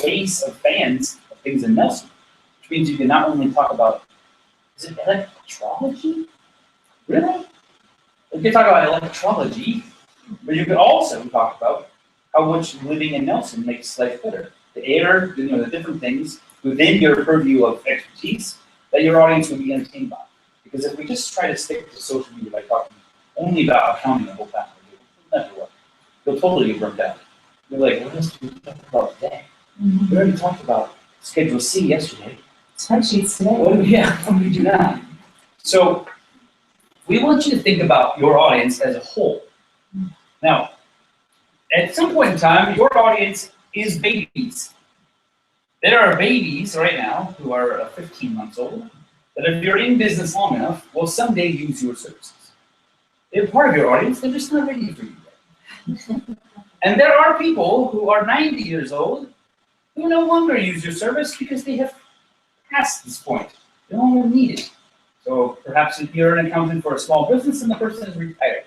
base of fans of things in Nelson, which means you can not only talk about, is it electrology? Really? You can talk about electrology, but you can also talk about how much living in Nelson makes life better. The air, the different things within your purview of expertise that your audience would be entertained by. Because if we just try to stick to social media by talking only about accounting the whole time, it'll never work. You'll totally get burnt out. You're like, what else did we talk about today? We already talked about Schedule C yesterday. Spreadsheets today. What do we do now? So we want you to think about your audience as a whole. Now, at some point in time, your audience is babies. There are babies right now who are 15 months old that if you're in business long enough, will someday use your services. They're part of your audience, they're just not ready for you yet. And there are people who are 90 years old who no longer use your service because they have passed this point. They no longer need it. So perhaps if you're an accountant for a small business and the person is retired,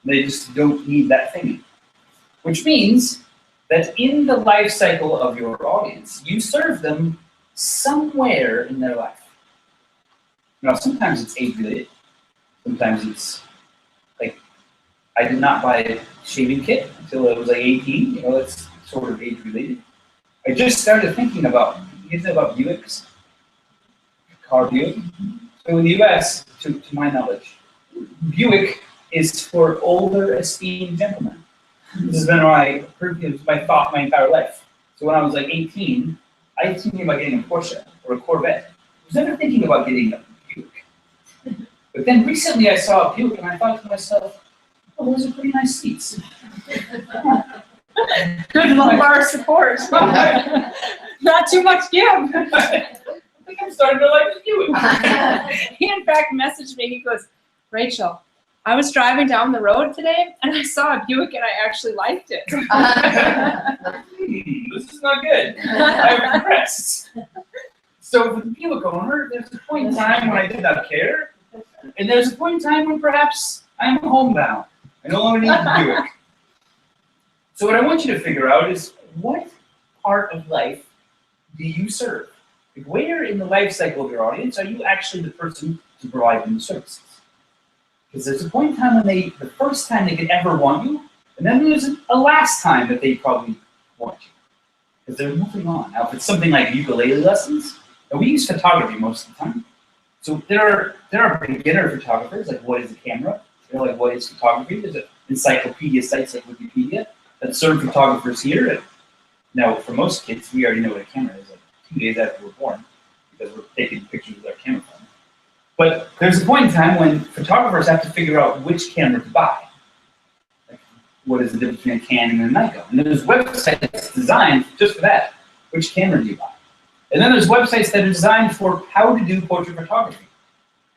they just don't need that thing. Which means that in the life cycle of your audience, you serve them somewhere in their life. Now, sometimes it's age-related. Sometimes it's like, I did not buy a shaving kit until I was like 18. It's sort of age-related. I just started thinking about, you know about Buicks? Car Buick. So in the US, to my knowledge, Buick is for older, esteemed gentlemen. This has been my thought my entire life. So when I was like 18, I was thinking about getting a Porsche or a Corvette. I was never thinking about getting a Buick. But then recently I saw a Buick and I thought to myself, oh, those are pretty nice seats. Good lumbar support. Not too much give. I think I'm starting to like the Buick. He in fact messaged me, he goes, Rachel, I was driving down the road today and I saw a Buick and I actually liked it. This is not good. I'm impressed. So for the Buick owner, there's a point in time when I did not care, and there's a point in time when perhaps I'm homebound. I no longer need the Buick. So what I want you to figure out is, what part of life do you serve? Like, where in the life cycle of your audience are you actually the person to provide them the services? Because there's a point in time when the first time they could ever want you, and then there's a last time that they probably want you. Because they're moving on. Now, if it's something like ukulele lessons, and we use photography most of the time. So there are beginner photographers, like what is a camera? Like what is photography? There's encyclopedia sites like Wikipedia that serve photographers here. And now, for most kids, we already know what a camera is, like 2 days after we're born, because we're taking pictures with our camera phone. But there's a point in time when photographers have to figure out which camera to buy. Like, what is the difference between a Canon and a Nikon? And there's websites designed just for that. Which camera do you buy? And then there's websites that are designed for how to do portrait photography.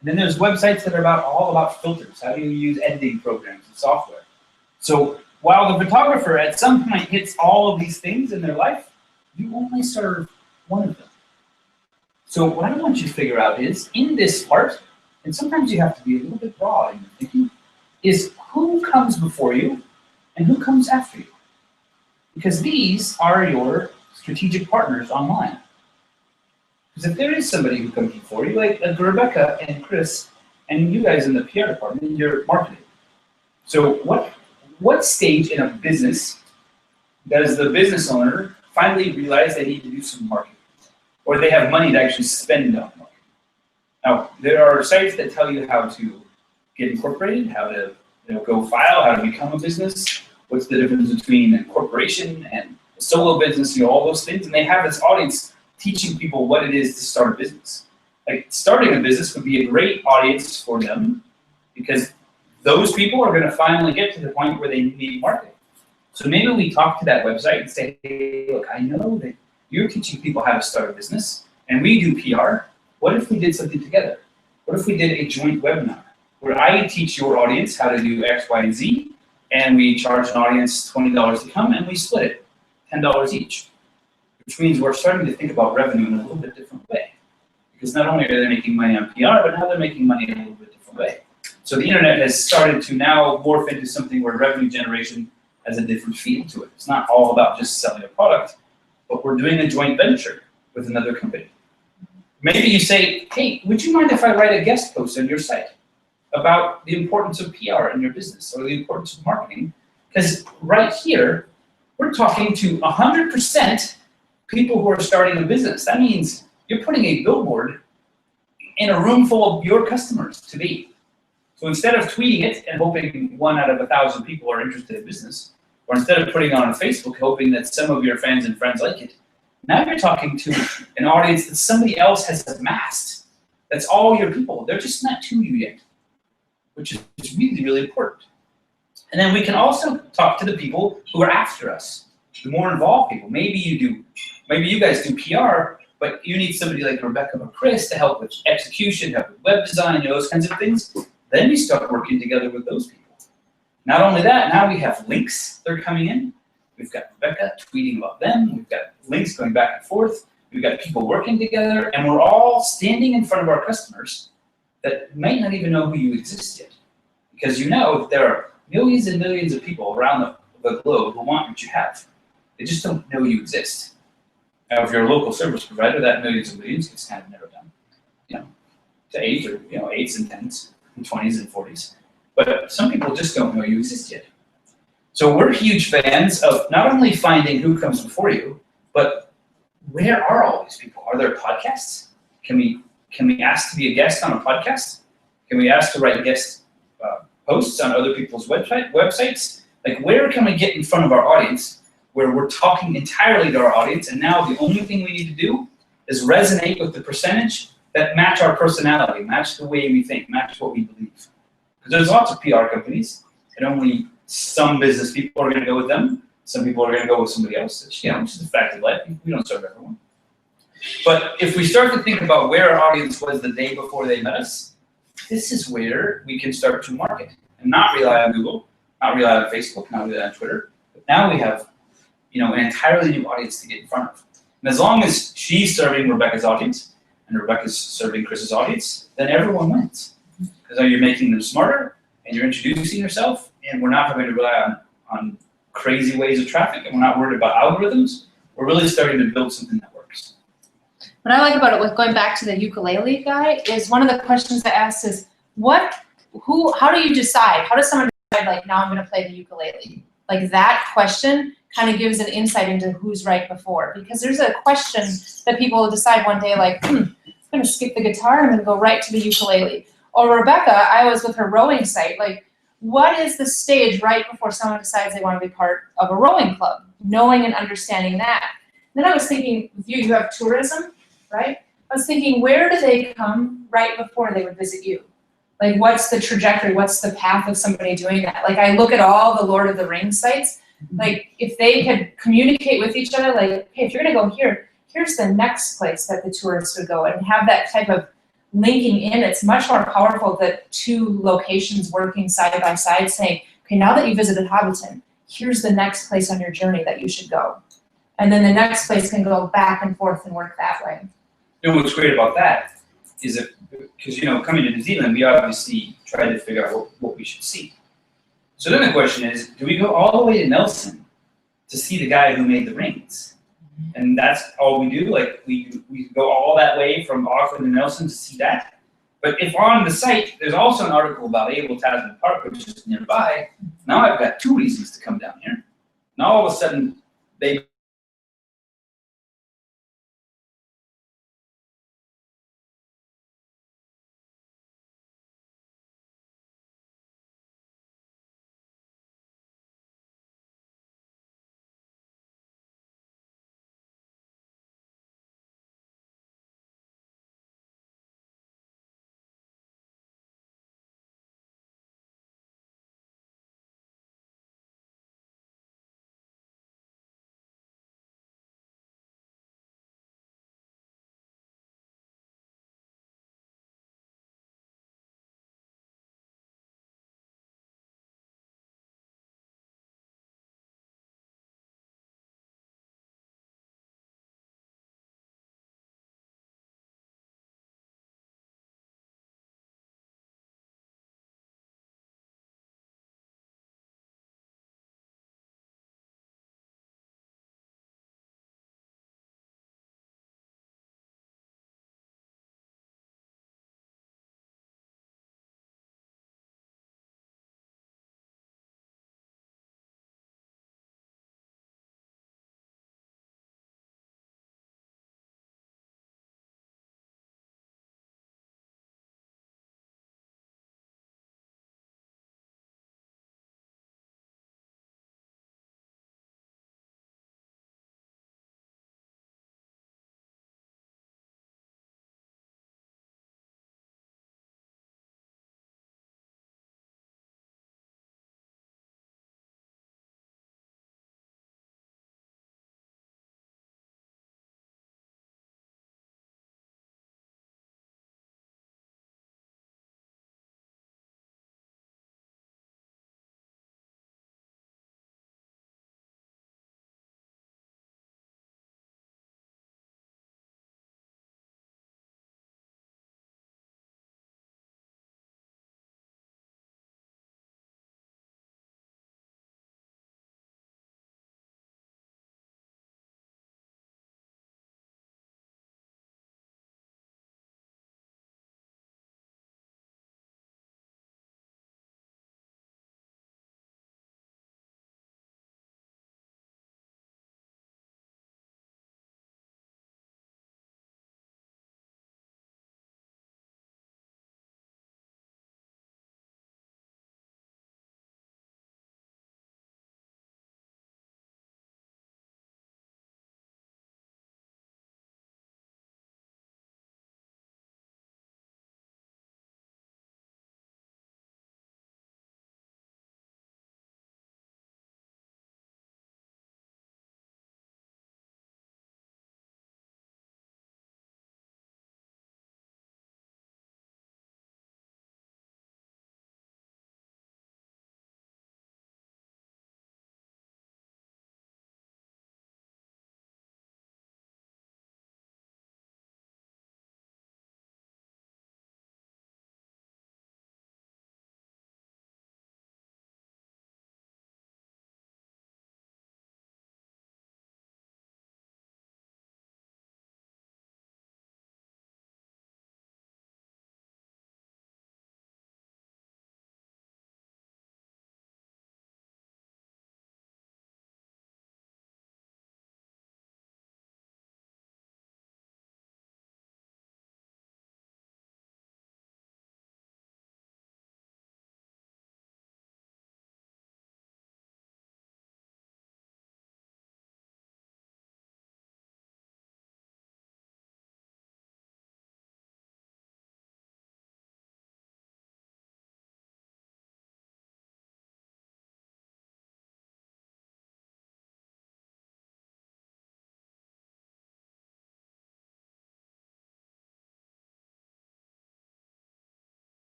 And then there's websites that are all about filters. How do you use editing programs and software? So while the photographer at some point hits all of these things in their life, you only serve one of them. So what I want you to figure out is, in this part, and sometimes you have to be a little bit broad in your thinking, is who comes before you and who comes after you. Because these are your strategic partners online. Because if there is somebody who comes before you, like Rebecca and Chris, and you guys in the PR department, you're marketing. So what stage in a business does the business owner finally realize they need to do some marketing? Or they have money to actually spend on marketing? Now, there are sites that tell you how to get incorporated, how to go file, how to become a business, what's the difference between a corporation and a solo business, all those things. And they have this audience teaching people what it is to start a business. Like, starting a business would be a great audience for them because those people are going to finally get to the point where they need marketing. So maybe we talk to that website and say, hey, look, I know that you're teaching people how to start a business, and we do PR. What if we did something together? What if we did a joint webinar where I teach your audience how to do X, Y, and Z, and we charge an audience $20 to come, and we split it, $10 each, which means we're starting to think about revenue in a little bit different way. Because not only are they making money on PR, but now they're making money in a little bit different way. So the internet has started to now morph into something where revenue generation has a different feel to it. It's not all about just selling a product, but we're doing a joint venture with another company. Maybe you say, hey, would you mind if I write a guest post on your site about the importance of PR in your business or the importance of marketing? Because right here, we're talking to 100% people who are starting a business. That means you're putting a billboard in a room full of your customers to be. So instead of tweeting it and hoping 1 out of 1,000 people are interested in business, or instead of putting it on Facebook hoping that some of your fans and friends like it, now you're talking to an audience that somebody else has amassed. That's all your people. They're just not to you yet, which is really, really important. And then we can also talk to the people who are after us, the more involved people. Maybe you guys do PR, but you need somebody like Rebecca or Chris to help with execution, help with web design, those kinds of things. Then you start working together with those people. Not only that, now we have links that are coming in. We've got Rebecca tweeting about them. We've got links going back and forth. We've got people working together, and we're all standing in front of our customers that might not even know who you exist yet. Because you know that there are millions and millions of people around the globe who want what you have. They just don't know you exist. Now, if you're a local service provider, that millions and millions gets kind of narrowed down, to 8 or 8s and 10s and 20s and 40s. But some people just don't know you exist yet. So we're huge fans of not only finding who comes before you, but where are all these people? Are there podcasts? Can we ask to be a guest on a podcast? Can we ask to write guest posts on other people's websites? Like, where can we get in front of our audience where we're talking entirely to our audience, and now the only thing we need to do is resonate with the percentage that match our personality, match the way we think, match what we believe. Because there's lots of PR companies, and only some business people are going to go with them. Some people are going to go with somebody else. It's just a fact of life. We don't serve everyone. But if we start to think about where our audience was the day before they met us, this is where we can start to market and not rely on Google, not rely on Facebook, not rely on Twitter. But now we have, an entirely new audience to get in front of. And as long as she's serving Rebecca's audience and Rebecca's serving Chris's audience, then everyone wins. Because now you're making them smarter and you're introducing yourself, and we're not having to rely on crazy ways of traffic, and we're not worried about algorithms. We're really starting to build something that works. What I like about it, with going back to the ukulele guy, is one of the questions I asked is, how do you decide? How does someone decide, like, now I'm going to play the ukulele? Like, that question kind of gives an insight into who's right before. Because there's a question that people will decide one day, like, I'm going to skip the guitar, I'm going to go right to the ukulele. Or Rebecca, I was with her rowing site, like, what is the stage right before someone decides they want to be part of a rowing club? Knowing and understanding that. Then I was thinking, with you have tourism, right? I was thinking, where do they come right before they would visit you? Like, what's the trajectory? What's the path of somebody doing that? Like, I look at all the Lord of the Rings sites. Like, if they could communicate with each other, like, hey, if you're going to go here, here's the next place that the tourists would go, and have that type of linking in. It's much more powerful that two locations working side by side saying, okay, now that you visited Hobbiton, here's the next place on your journey that you should go. And then the next place can go back and forth and work that way. What's great about that is because, coming to New Zealand, we obviously try to figure out what we should see. So then the question is, do we go all the way to Nelson to see the guy who made the rings? And that's all we do, like we go all that way from Auckland to Nelson to see that. But if on the site, there's also an article about Abel Tasman Park, which is nearby, now I've got 2 reasons to come down here. Now all of a sudden, they